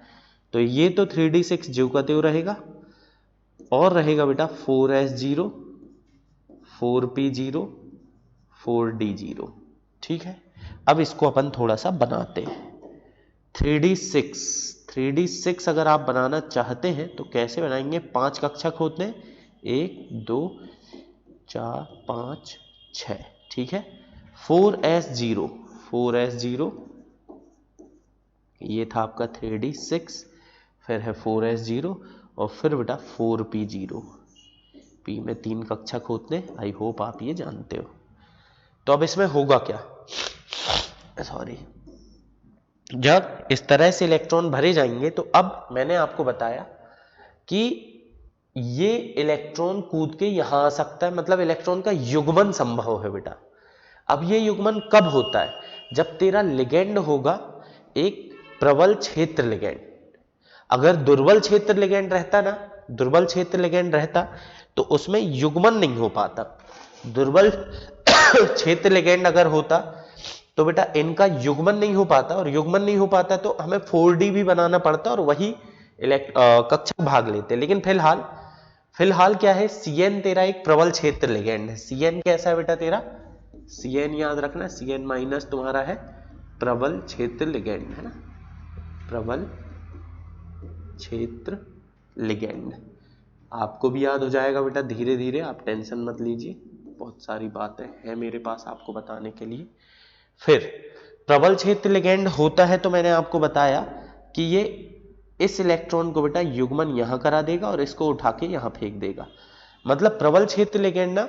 तो ये तो 3d6 ज्यों का त्यों रहेगा, और रहेगा बेटा 4s0 4p0 4d0, ठीक है। अब इसको अपन थोड़ा सा बनाते हैं। 3d6 अगर आप बनाना चाहते हैं तो कैसे बनाएंगे? 5 कक्षक होते हैं, 1 2 4 5 6, ठीक है। 4s0 ये था आपका 3d6, फिर है 4s0 और फिर बेटा 4p0। p में 3 कक्षक होते हैं, आई होप आप ये जानते हो। तो अब इसमें होगा क्या, सॉरी, जब इस तरह से इलेक्ट्रॉन भरे जाएंगे तो अब मैंने आपको बताया कि ये इलेक्ट्रॉन कूद के यहां आ सकता है, मतलब इलेक्ट्रॉन का युग्मन संभव है बेटा। अब ये युग्मन कब होता है? जब तेरा लिगेंड होगा एक प्रबल क्षेत्र लिगेंड। अगर दुर्बल क्षेत्र लिगेंड रहता ना, दुर्बल क्षेत्र लिगेंड रहता तो उसमें युग्मन नहीं हो पाता। दुर्बल क्षेत्र लिगेंड अगर होता तो बेटा इनका युग्मन नहीं हो पाता, और युग्मन नहीं हो पाता तो हमें 4D भी बनाना पड़ता और वही कक्षक भाग लेते। लेकिन फिलहाल क्या है, CN तेरा एक प्रबल क्षेत्र लिगेंड है। CN कैसा है बेटा तेरा, CN याद रखना, CN माइनस तुम्हारा है प्रबल क्षेत्र लिगेंड, है ना, प्रबल क्षेत्र लिगेंड। आपको भी याद हो जाएगा बेटा धीरे धीरे, आप टेंशन मत लीजिए, बहुत सारी बातें हैं मेरे पास आपको बताने के लिए। फिर प्रबल क्षेत्र लिगेंड होता है तो मैंने आपको बताया कि ये इस इलेक्ट्रॉन को बेटा युग्मन यहां करा देगा और इसको उठा के यहां फेंक देगा। मतलब प्रबल क्षेत्र लिगेंड ना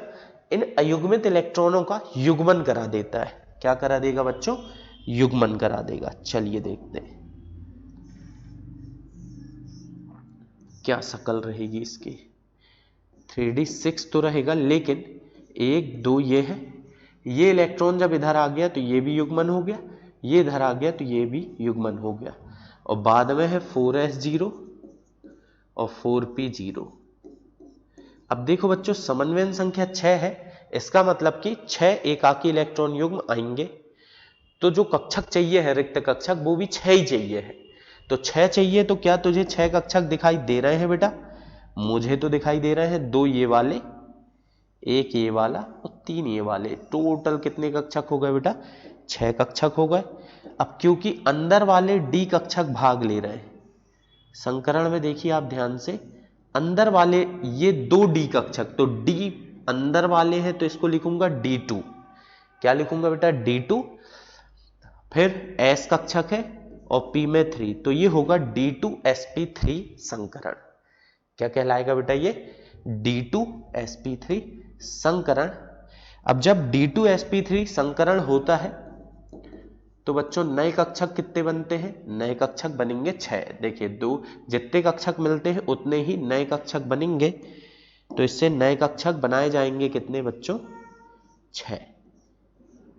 इन अयुग्मित इलेक्ट्रॉनों का युग्मन करा देता है। क्या करा देगा बच्चों, युग्मन करा देगा। चलिए देखते हैं क्या शक्ल रहेगी इसकी। 3D 6 तो रहेगा, लेकिन 1 2 ये है, ये इलेक्ट्रॉन जब इधर आ गया तो ये भी युग्मन हो गया, ये इधर आ गया तो ये भी युग्मन हो गया, और बाद में है 4s0 और 4p0। अब देखो बच्चों समन्वयन संख्या 6 है, इसका मतलब कि 6 एकाकी इलेक्ट्रॉन युग्म आएंगे, तो जो कक्षक चाहिए है रिक्त कक्षक वो भी 6 ही चाहिए है। तो 6 चाहिए, तो क्या तुझे 6 कक्षक दिखाई दे रहे हैं बेटा, मुझे तो दिखाई दे रहे हैं 2 ये वाले, 1 ये वाला और 3 ये वाले। टोटल कितने कक्षक हो गए बेटा, 6 कक्षक हो गए। अब क्योंकि अंदर वाले D कक्षक भाग ले रहे हैं, संकरण में देखिए आप ध्यान से, अंदर वाले ये 2 D कक्षक, तो D अंदर वाले हैं तो इसको लिखूंगा D2। क्या लिखूंगा बेटा, D2। फिर S कक्षक है और P में 3, तो ये होगा D2sp3 संकरण। क्या कहलाएगा बेटा ये, D2sp3 संकरण। अब जब D2sp3 संकरण होता है तो बच्चों नए कक्षक कितने बनते हैं, नए कक्षक बनेंगे 6। देखिए जितने कक्षक मिलते हैं उतने ही नए कक्षक बनेंगे, तो इससे नए कक्षक बनाए जाएंगे कितने बच्चों, 6।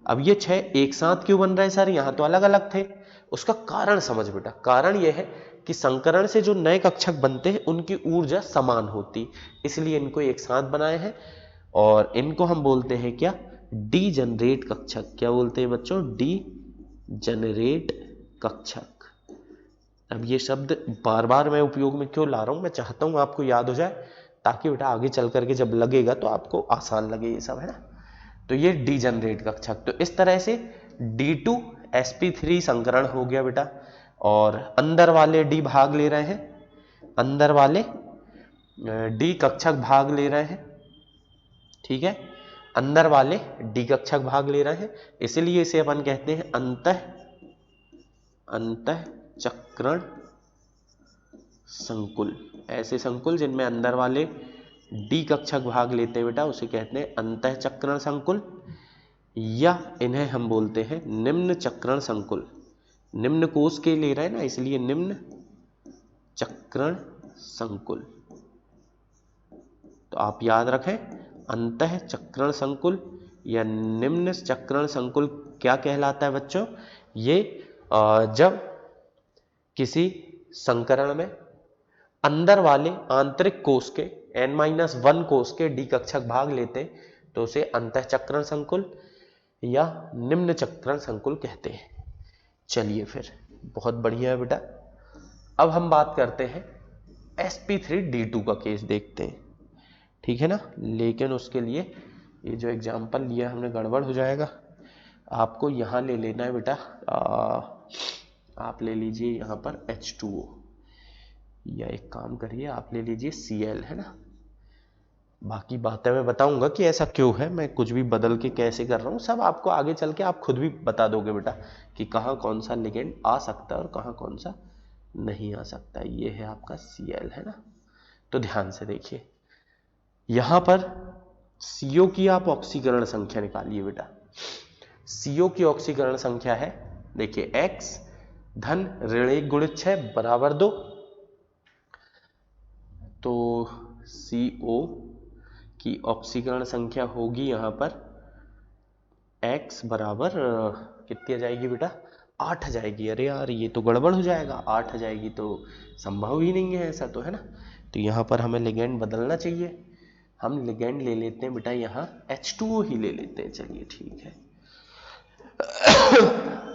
अब ये 6 एक साथ क्यों बन रहे हैं सर, यहां तो अलग अलग थे। उसका कारण समझ बेटा, कारण यह है कि संकरण से जो नए कक्षक बनते हैं उनकी ऊर्जा समान होती, इसलिए इनको एक साथ बनाए हैं, और इनको हम बोलते हैं क्या, डीजनरेट कक्षक। क्या बोलते हैं बच्चों, डीजनरेट कक्षक। अब ये शब्द बार बार मैं उपयोग में क्यों ला रहा हूं, मैं चाहता हूं आपको याद हो जाए, ताकि बेटा आगे चल करके जब लगेगा तो आपको आसान लगे ये सब, है ना। तो ये डीजनरेट कक्षक, तो इस तरह से D2sp3 संकरण हो गया बेटा, और अंदर वाले D भाग ले रहे हैं, अंदर वाले D कक्षक भाग ले रहे हैं, ठीक है, अंदर वाले D कक्षक भाग ले रहे हैं, इसलिए इसे अपन कहते हैं अंतःचक्रण संकुल। ऐसे संकुल जिनमें अंदर वाले D कक्षक भाग लेते हैं बेटा उसे कहते हैं अंतःचक्रण संकुल, या इन्हें हम बोलते हैं निम्न चक्रण संकुल। निम्न कोश के ले रहे हैं ना, इसलिए निम्न चक्रण संकुल। तो आप याद रखें अंतःचक्रण संकुल या निम्न चक्रण संकुल क्या कहलाता है बच्चों, ये जब किसी संकरण में अंदर वाले आंतरिक कोश के n-1 कोश के D कक्षक भाग लेते तो उसे अंतःचक्रण संकुल या निम्न चक्रण संकुल कहते हैं। चलिए फिर, बहुत बढ़िया है बेटा। अब हम बात करते हैं sp3d2 का केस देखते हैं, ठीक है ना। लेकिन उसके लिए ये जो एग्जाम्पल लिया हमने गड़बड़ हो जाएगा, आपको यहां ले लेना है बेटा, आप ले लीजिए यहां पर H2O, या एक काम करिए आप ले लीजिए Cl, है ना। बाकी बातें मैं बताऊंगा कि ऐसा क्यों है, मैं कुछ भी बदल के कैसे कर रहा हूं, सब आपको आगे चल के आप खुद भी बता दोगे बेटा कि कहाँ कौन सा लिगेंड आ सकता है और कहाँ कौन सा नहीं आ सकता। ये है आपका Cl, है ना। तो ध्यान से देखिए, यहां पर CO की आप ऑक्सीकरण संख्या निकालिए बेटा। CO की ऑक्सीकरण संख्या है, देखिए X धन ऋण 1 गुणित 6 बराबर 2, तो CO की ऑक्सीकरण संख्या होगी यहां पर x बराबर कितनी आ जाएगी बेटा, 8 आ जाएगी। अरे यार ये तो गड़बड़ हो जाएगा, 8 आ जाएगी तो संभव ही नहीं है ऐसा तो, है ना। तो यहाँ पर हमें लिगेंड बदलना चाहिए। हम लिगेंड ले लेते हैं बेटा, यहाँ H2O ही ले लेते हैं, चलिए ठीक है।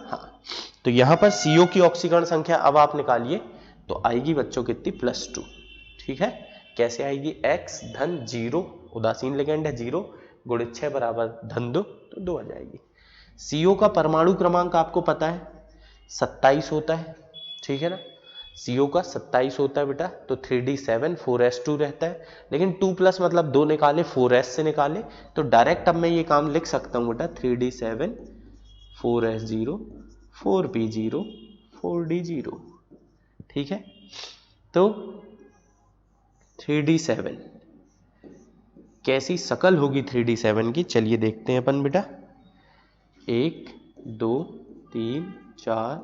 हाँ, तो यहाँ पर CO की ऑक्सीकरण संख्या अब आप निकालिए तो आएगी बच्चों कितनी, +2। ठीक है, कैसे आएगी, x धन 0, उदासीन लिगेंड है 0 गुणित 6 बराबर धन 2, तो 2 आ जाएगी। CO का परमाणु क्रमांक आपको पता है 27 होता है, ठीक है ना। CO का 27 होता है बेटा, तो 3d7 4s2 रहता है, लेकिन 2+ मतलब 2 निकाले 4s से निकाले, तो डायरेक्ट अब मैं ये काम लिख सकता हूं बेटा 3d7 4s0 4p0 4d0। ठीक है, तो 3d7 कैसी शकल होगी 3d7 की, चलिए देखते हैं अपन बेटा। 1 2 3 4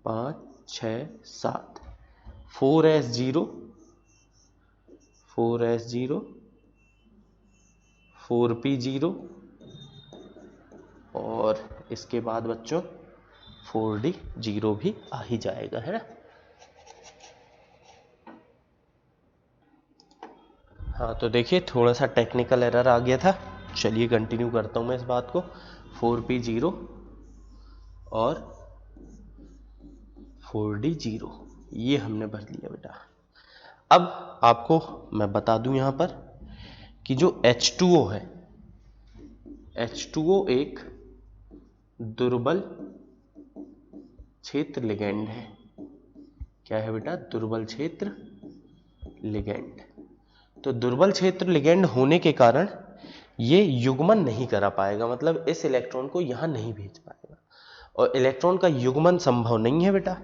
5 6 7 4s0 4s0 4p0 और इसके बाद बच्चों 4d0 भी आ ही जाएगा, है ना। हाँ तो देखिए थोड़ा सा टेक्निकल एरर आ गया था, चलिए कंटिन्यू करता हूँ मैं इस बात को। 4p0 और 4d0 ये हमने भर लिया बेटा। अब आपको मैं बता दूं यहाँ पर कि जो H2O है, H2O एक दुर्बल क्षेत्र लिगेंड है। क्या है बेटा, दुर्बल क्षेत्र लिगेंड। तो दुर्बल क्षेत्र लिगेंड होने के कारण ये युग्मन नहीं करा पाएगा, मतलब इस इलेक्ट्रॉन को यहां नहीं भेज पाएगा, और इलेक्ट्रॉन का युग्मन संभव नहीं है बेटा।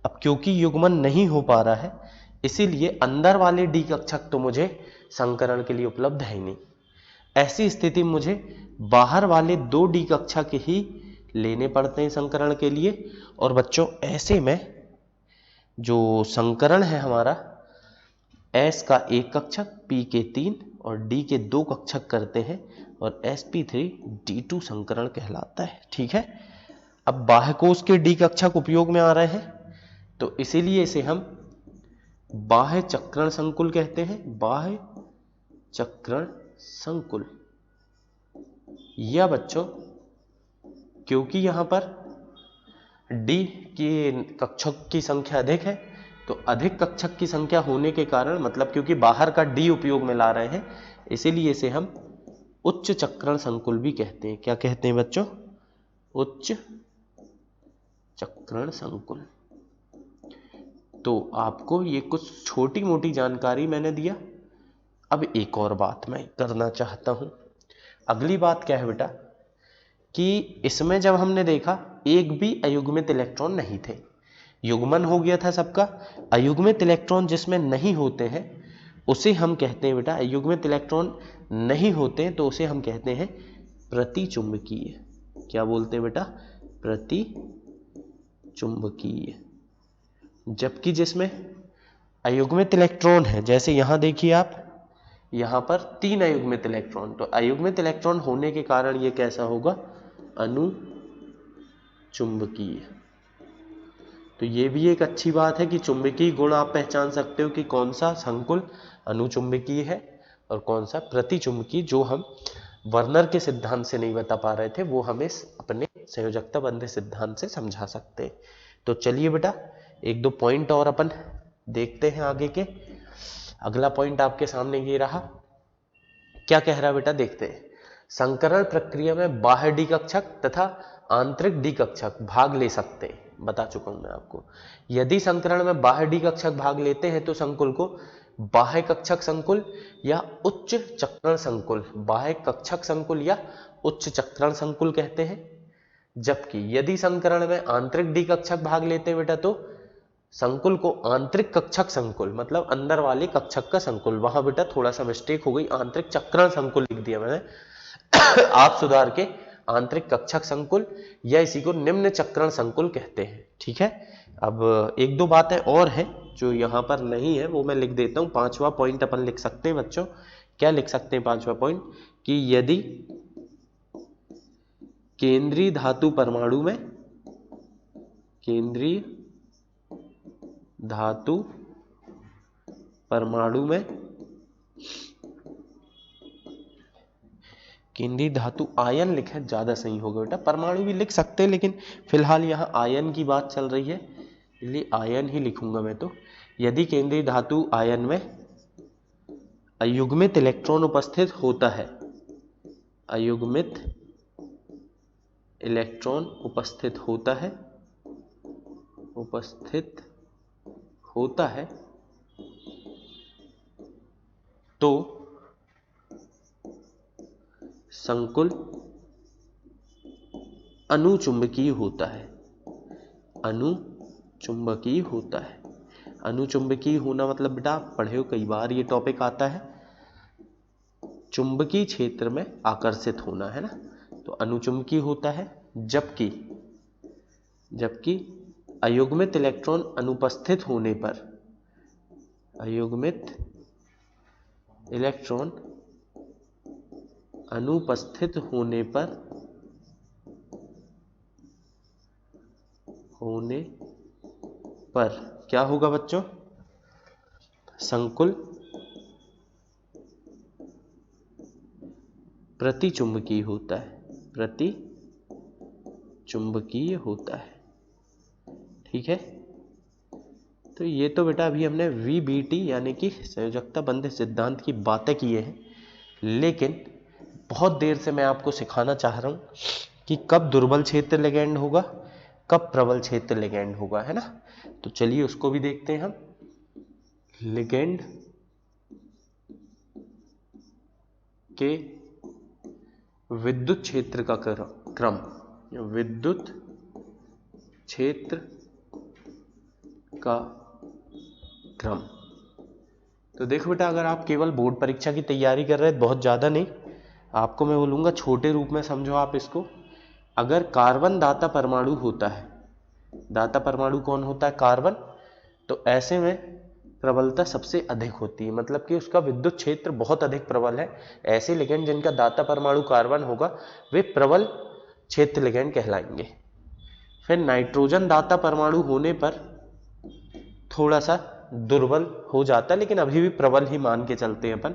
अब क्योंकि युग्मन नहीं हो पा रहा है, इसीलिए अंदर वाले डी कक्षक तो मुझे संकरण के लिए उपलब्ध है ही नहीं। ऐसी स्थिति में मुझे बाहर वाले 2 डी कक्षक ही लेने पड़ते हैं संकरण के लिए। और बच्चों ऐसे में जो संकरण है हमारा, S का एक कक्षक, P के 3 और D के 2 कक्षक करते हैं, और sp3d2 संकरण कहलाता है। ठीक है, अब बाह्य कोश के D कक्षक उपयोग में आ रहे हैं, तो इसीलिए इसे हम बाह्य चक्रण संकुल कहते हैं, बाह्य चक्रण संकुल। या बच्चों क्योंकि यहां पर D की कक्षक की संख्या अधिक है, तो अधिक कक्षक की संख्या होने के कारण, मतलब क्योंकि बाहर का D उपयोग में ला रहे हैं, इसीलिए इसे हम उच्च चक्रण संकुल भी कहते हैं। क्या कहते हैं बच्चों, उच्च चक्रण संकुल। तो आपको ये कुछ छोटी मोटी जानकारी मैंने दिया। अब एक और बात मैं करना चाहता हूं। अगली बात क्या है बेटा, कि इसमें जब हमने देखा एक भी अयुग्मित इलेक्ट्रॉन नहीं थे, युग्मन हो गया था सबका। अयुग्मित इलेक्ट्रॉन जिसमें नहीं होते हैं उसे हम कहते हैं बेटा, अयुग्मित इलेक्ट्रॉन नहीं होते तो उसे हम कहते हैं प्रतिचुंबकीय। क्या बोलते हैं बेटा, प्रतिचुंबकीय। जबकि जिसमें अयुग्मित इलेक्ट्रॉन है, जैसे यहां देखिए आप, यहां पर 3 अयुग्मित इलेक्ट्रॉन, तो अयुग्मित इलेक्ट्रॉन होने के कारण ये कैसा होगा, अनुचुंबकीय। तो ये भी एक अच्छी बात है कि चुंबकीय गुण आप पहचान सकते हो कि कौन सा संकुल अनुचुंबकीय है और कौन सा प्रतिचुंबकीय। जो हम वर्नर के सिद्धांत से नहीं बता पा रहे थे, वो हमें अपने संयोजकता बंध सिद्धांत से समझा सकते हैं। तो चलिए बेटा 1-2 पॉइंट और अपन देखते हैं आगे के। अगला पॉइंट आपके सामने ये रहा, क्या कह रहा है बेटा, देखते हैं। संकरण प्रक्रिया में बाह्य डी कक्षक तथा आंतरिक डी कक्षक भाग ले सकते हैं, बता चुका हूं मैं आपको। यदि संकरण में बाह्य डी कक्षक भाग लेते हैं तो संकुल को बाह्य कक्षक संकुल या उच्च चक्रण संकुल, बाह्य कक्षक संकुल या उच्च चक्रण संकुल कहते हैं। जबकि यदि संकरण में आंतरिक डी कक्षक भाग लेते हैं बेटा, तो संकुल को आंतरिक कक्षक संकुल, मतलब अंदर वाले कक्षक का संकुल, वहां बेटा थोड़ा सा मिस्टेक हो गई, आंतरिक चक्रण संकुल लिख दिया मैंने आप सुधार के आंतरिक कक्षक संकुल, या इसी को निम्न चक्रण संकुल कहते हैं। ठीक है, अब 1-2 बातें और हैं जो यहां पर नहीं है, वो मैं लिख देता हूं। 5वां पॉइंट अपन लिख सकते हैं बच्चों, क्या लिख सकते हैं 5वां पॉइंट, कि यदि केंद्रीय धातु परमाणु में, केंद्रीय धातु परमाणु में, केंद्रीय धातु आयन लिखे ज्यादा सही होगा बेटा, परमाणु भी लिख सकते हैं लेकिन फिलहाल यहां आयन की बात चल रही है इसलिए आयन ही लिखूंगा मैं। तो यदि केंद्रीय धातु आयन में अयुग्मित इलेक्ट्रॉन उपस्थित होता है, अयुग्मित इलेक्ट्रॉन उपस्थित होता है, उपस्थित होता है, तो संकुल अनुचुंबकीय होता है, अनुचुंबकीय होता है। अनुचुंबकीय होना मतलब बेटा आप पढ़े हो कई बार, ये टॉपिक आता है, चुंबकीय क्षेत्र में आकर्षित होना है ना, तो अनुचुंबकीय होता है। जबकि अयुग्मित इलेक्ट्रॉन अनुपस्थित होने पर, अयुग्मित इलेक्ट्रॉन अनुपस्थित होने पर क्या होगा बच्चों, संकुल प्रतिचुंबकीय होता है, प्रतिचुंबकीय होता है। ठीक है, तो ये तो बेटा अभी हमने VBT यानी कि संयोजकता बंध सिद्धांत की बातें की हैं, लेकिन बहुत देर से मैं आपको सिखाना चाह रहा हूं कि कब दुर्बल क्षेत्र लिगैंड होगा, कब प्रबल क्षेत्र लिगैंड होगा, है ना। तो चलिए उसको भी देखते हैं हम। लिगैंड के विद्युत क्षेत्र का क्रम, विद्युत क्षेत्र का क्रम। तो देखो बेटा, अगर आप केवल बोर्ड परीक्षा की तैयारी कर रहे हैं, बहुत ज्यादा नहीं, आपको मैं बोलूंगा छोटे रूप में समझो आप इसको। अगर कार्बन दाता परमाणु होता है, दाता परमाणु कौन होता है, कार्बन, तो ऐसे में प्रबलता सबसे अधिक होती है, मतलब कि उसका विद्युत क्षेत्र बहुत अधिक प्रबल है। ऐसे लिगैंड जिनका दाता परमाणु कार्बन होगा वे प्रबल क्षेत्र लिगैंड कहलाएंगे। फिर नाइट्रोजन दाता परमाणु होने पर थोड़ा सा दुर्बल हो जाता है, लेकिन अभी भी प्रबल ही मान के चलते हैं अपन।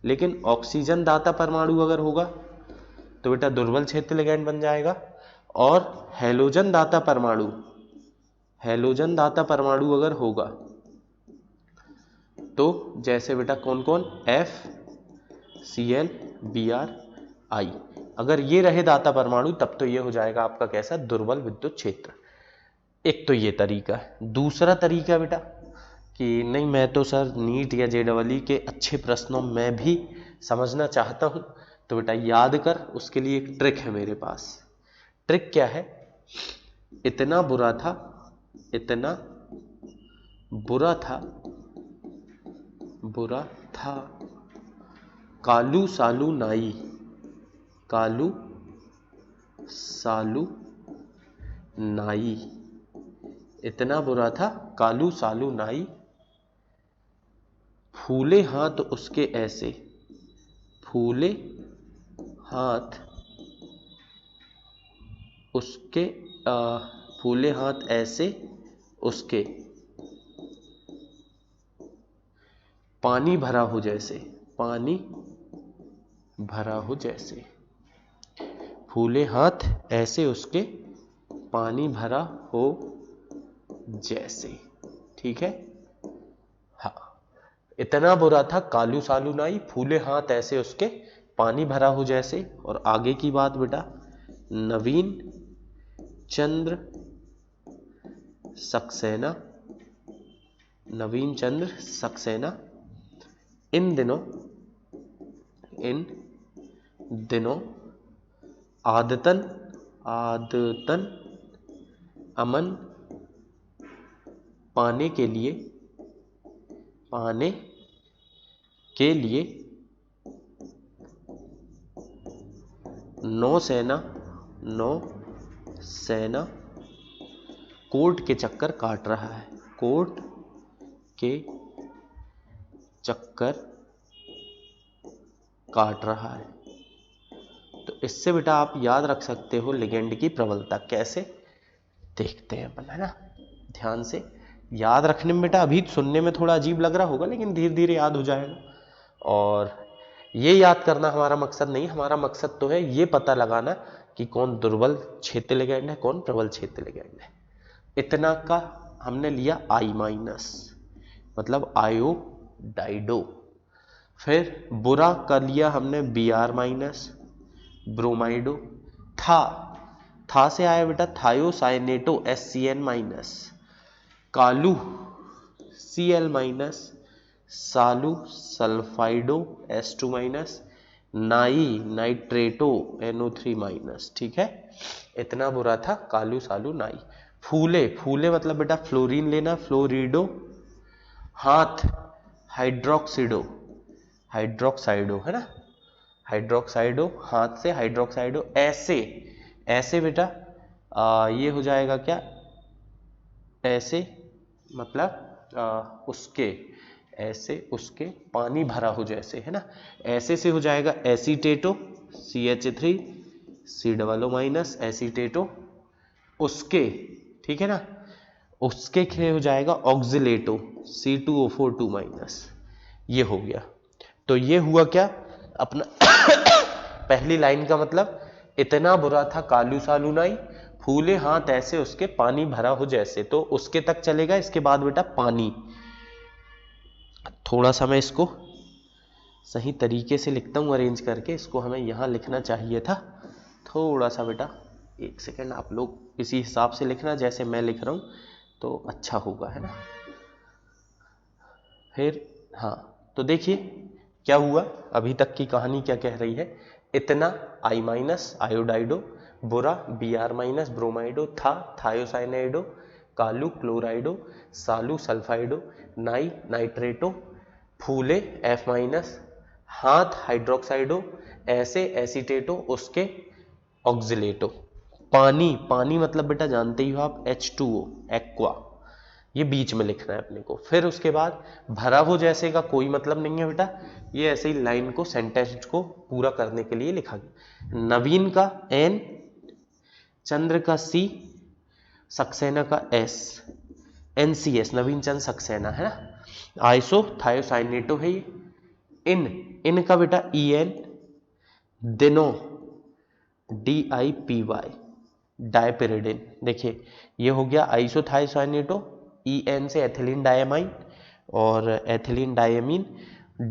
लेकिन ऑक्सीजन दाता परमाणु अगर होगा तो बेटा दुर्बल क्षेत्र लिगैंड बन जाएगा। और हैलोजन दाता परमाणु, हैलोजन दाता परमाणु अगर होगा तो जैसे बेटा कौन कौन, FCl Br I, अगर ये रहे दाता परमाणु तब तो ये हो जाएगा आपका कैसा, दुर्बल विद्युत क्षेत्र। एक तो ये तरीका है। दूसरा तरीका बेटा कि नहीं मैं तो सर नीट या JEE के अच्छे प्रश्नों में भी समझना चाहता हूं, तो बेटा याद कर, उसके लिए एक ट्रिक है मेरे पास। ट्रिक क्या है, इतना बुरा था, इतना बुरा था, बुरा था कालू सालू नाई, कालू सालू नाई, इतना बुरा था कालू सालू नाई, फूले हाथ उसके ऐसे, फूले हाथ उसके, फूले हाथ ऐसे उसके, पानी भरा हो जैसे, पानी भरा हो जैसे, फूले हाथ ऐसे उसके, पानी भरा हो जैसे। ठीक है, हाँ, इतना बुरा था कालू सालू नाई, फूले हाथ ऐसे उसके, पानी भरा हो जैसे। और आगे की बात बेटा, नवीन चंद्र सक्सेना, नवीन चंद्र सक्सेना इन दिनों आदतन अमन पाने के लिए नौसेना कोर्ट के चक्कर काट रहा है, कोर्ट के चक्कर काट रहा है। तो इससे बेटा आप याद रख सकते हो लिगेंड की प्रबलता। कैसे, देखते हैं अपन, है ना। ध्यान से याद रखने में बेटा अभी सुनने में थोड़ा अजीब लग रहा होगा, लेकिन धीरे धीरे याद हो जाएगा। और ये याद करना हमारा मकसद नहीं, हमारा मकसद तो है ये पता लगाना कि कौन दुर्बल क्षेत्र लिगेंड है, कौन प्रबल क्षेत्र लिगेंड है। इतना का हमने लिया I-, मतलब आयोडाइडो। फिर बुरा का लिया हमने Br-, ब्रोमाइडो। था से आया बेटा थायोसाइनेटो HCN-, कालू Cl-, सालू सल्फाइडो H2-, नाइट्रेटो NO3-। ठीक है, इतना बुरा था कालू सालू नाई। फूले मतलब बेटा फ्लोरीन लेना, फ्लोरिडो। हाथ हाइड्रोक्साइडो है ना, हाइड्रोक्साइडो, हाथ से हाइड्रोक्साइडो। ऐसे बेटा ये हो जाएगा क्या, ऐसे मतलब उसके पानी भरा हो जैसे, है ना। ऐसे से हो जाएगा एसीटेटो CH3 C-, एसीटेटो। उसके, ठीक है ना, उसके लिए हो जाएगा ऑक्जिलेटो C2O4 ये हो गया। तो ये हुआ क्या अपना पहली लाइन का मतलब, इतना बुरा था कालू सालू नाई, फूले हाथ ऐसे उसके पानी भरा हो जैसे, तो उसके तक चलेगा। इसके बाद बेटा पानी, थोड़ा सा मैं इसको सही तरीके से लिखता हूं अरेंज करके, इसको हमें यहां लिखना चाहिए था। थोड़ा सा बेटा 1 सेकेंड आप लोग इसी हिसाब से लिखना जैसे मैं लिख रहा हूं, तो अच्छा होगा, है ना। फिर हाँ, तो देखिए क्या हुआ, अभी तक की कहानी क्या कह रही है। इतना I-, आयोडाइडो, बुरा Br-, ब्रोमाइडो, थायोसाइनाइडो, कालू क्लोराइडो, सालू सल्फाइडो, नाइट्रेटो, फूले F-, हाथ हाइड्रोक्साइडो, ऐसे एसीटेटो, उसके ऑक्जिलेटो। पानी मतलब बेटा जानते ही हो आप H2O एक्वा, ये बीच में लिखना है अपने को। फिर उसके बाद भरा हो जैसे का कोई मतलब नहीं है बेटा, ये ऐसे ही लाइन को, सेंटेंस को पूरा करने के लिए लिखा गया। नवीन का N, चंद्र का C, सक्सेना का S, NCS नवीन चंद्र सक्सेना, है ना। आइसो थायोसाइनेटो है ये। इन का बेटा EN, दिनो DIPY डायपिरिडिन। देखिए ये हो गया आइसोथायोसाइनेटो, EN से एथिलीन डायमाइन और एथिलीन डायमीन,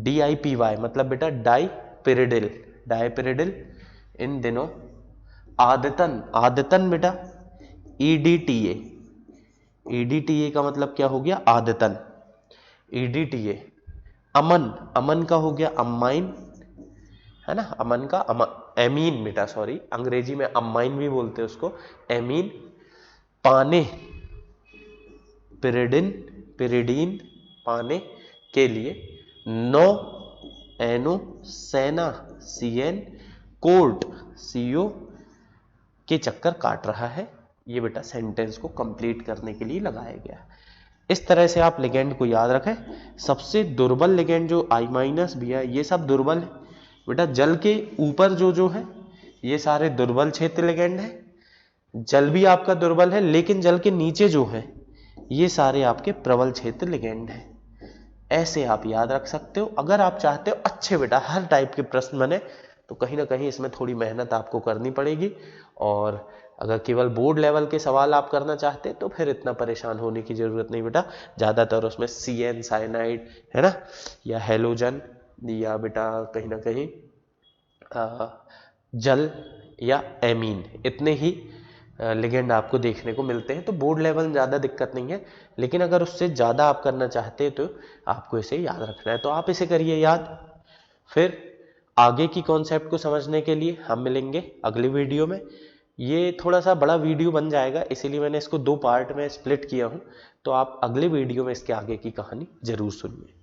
DIPY मतलब बेटा डायपिरिडिल। इन दिनों आदतन बेटा EDTA का मतलब क्या हो गया, आदतन EDTA। अमन का हो गया अमाइन, है ना, अमन का एमीन बेटा, सॉरी अंग्रेजी में अमाइन भी बोलते हैं उसको, एमीन। पाने पिरिडीन पाने के लिए। नो एनो सेना CN, कोर्ट CO के चक्कर काट रहा है। ये बेटा सेंटेंस को कंप्लीट करने के लिए लगाया गया है। इस तरह से आप लिगेंड को याद रखें। सबसे दुर्बल लिगेंड जो I- भी है, ये सब दुर्बल है बेटा। जल के ऊपर जो है ये सारे दुर्बल क्षेत्र लिगेंड है। जल भी आपका दुर्बल है, लेकिन जल के नीचे जो है ये सारे आपके प्रबल क्षेत्र लिगेंड है। ऐसे आप याद रख सकते हो। अगर आप चाहते हो अच्छे बेटा हर टाइप के प्रश्न बने, तो कहीं ना कहीं इसमें थोड़ी मेहनत आपको करनी पड़ेगी। और अगर केवल बोर्ड लेवल के सवाल आप करना चाहते हैं तो फिर इतना परेशान होने की जरूरत नहीं बेटा। ज्यादातर उसमें CN साइनाइड, है ना, या हेलोजन, या बेटा कहीं ना कहीं जल या एमीन, इतने ही लिगेंड आपको देखने को मिलते हैं। तो बोर्ड लेवल में ज़्यादा दिक्कत नहीं है, लेकिन अगर उससे ज़्यादा आप करना चाहते हैं तो आपको इसे याद रखना है। तो आप इसे करिए याद। फिर आगे की कॉन्सेप्ट को समझने के लिए हम मिलेंगे अगली वीडियो में। ये थोड़ा सा बड़ा वीडियो बन जाएगा, इसीलिए मैंने इसको 2 पार्ट में स्प्लिट किया हूँ। तो आप अगले वीडियो में इसके आगे की कहानी जरूर सुनिए।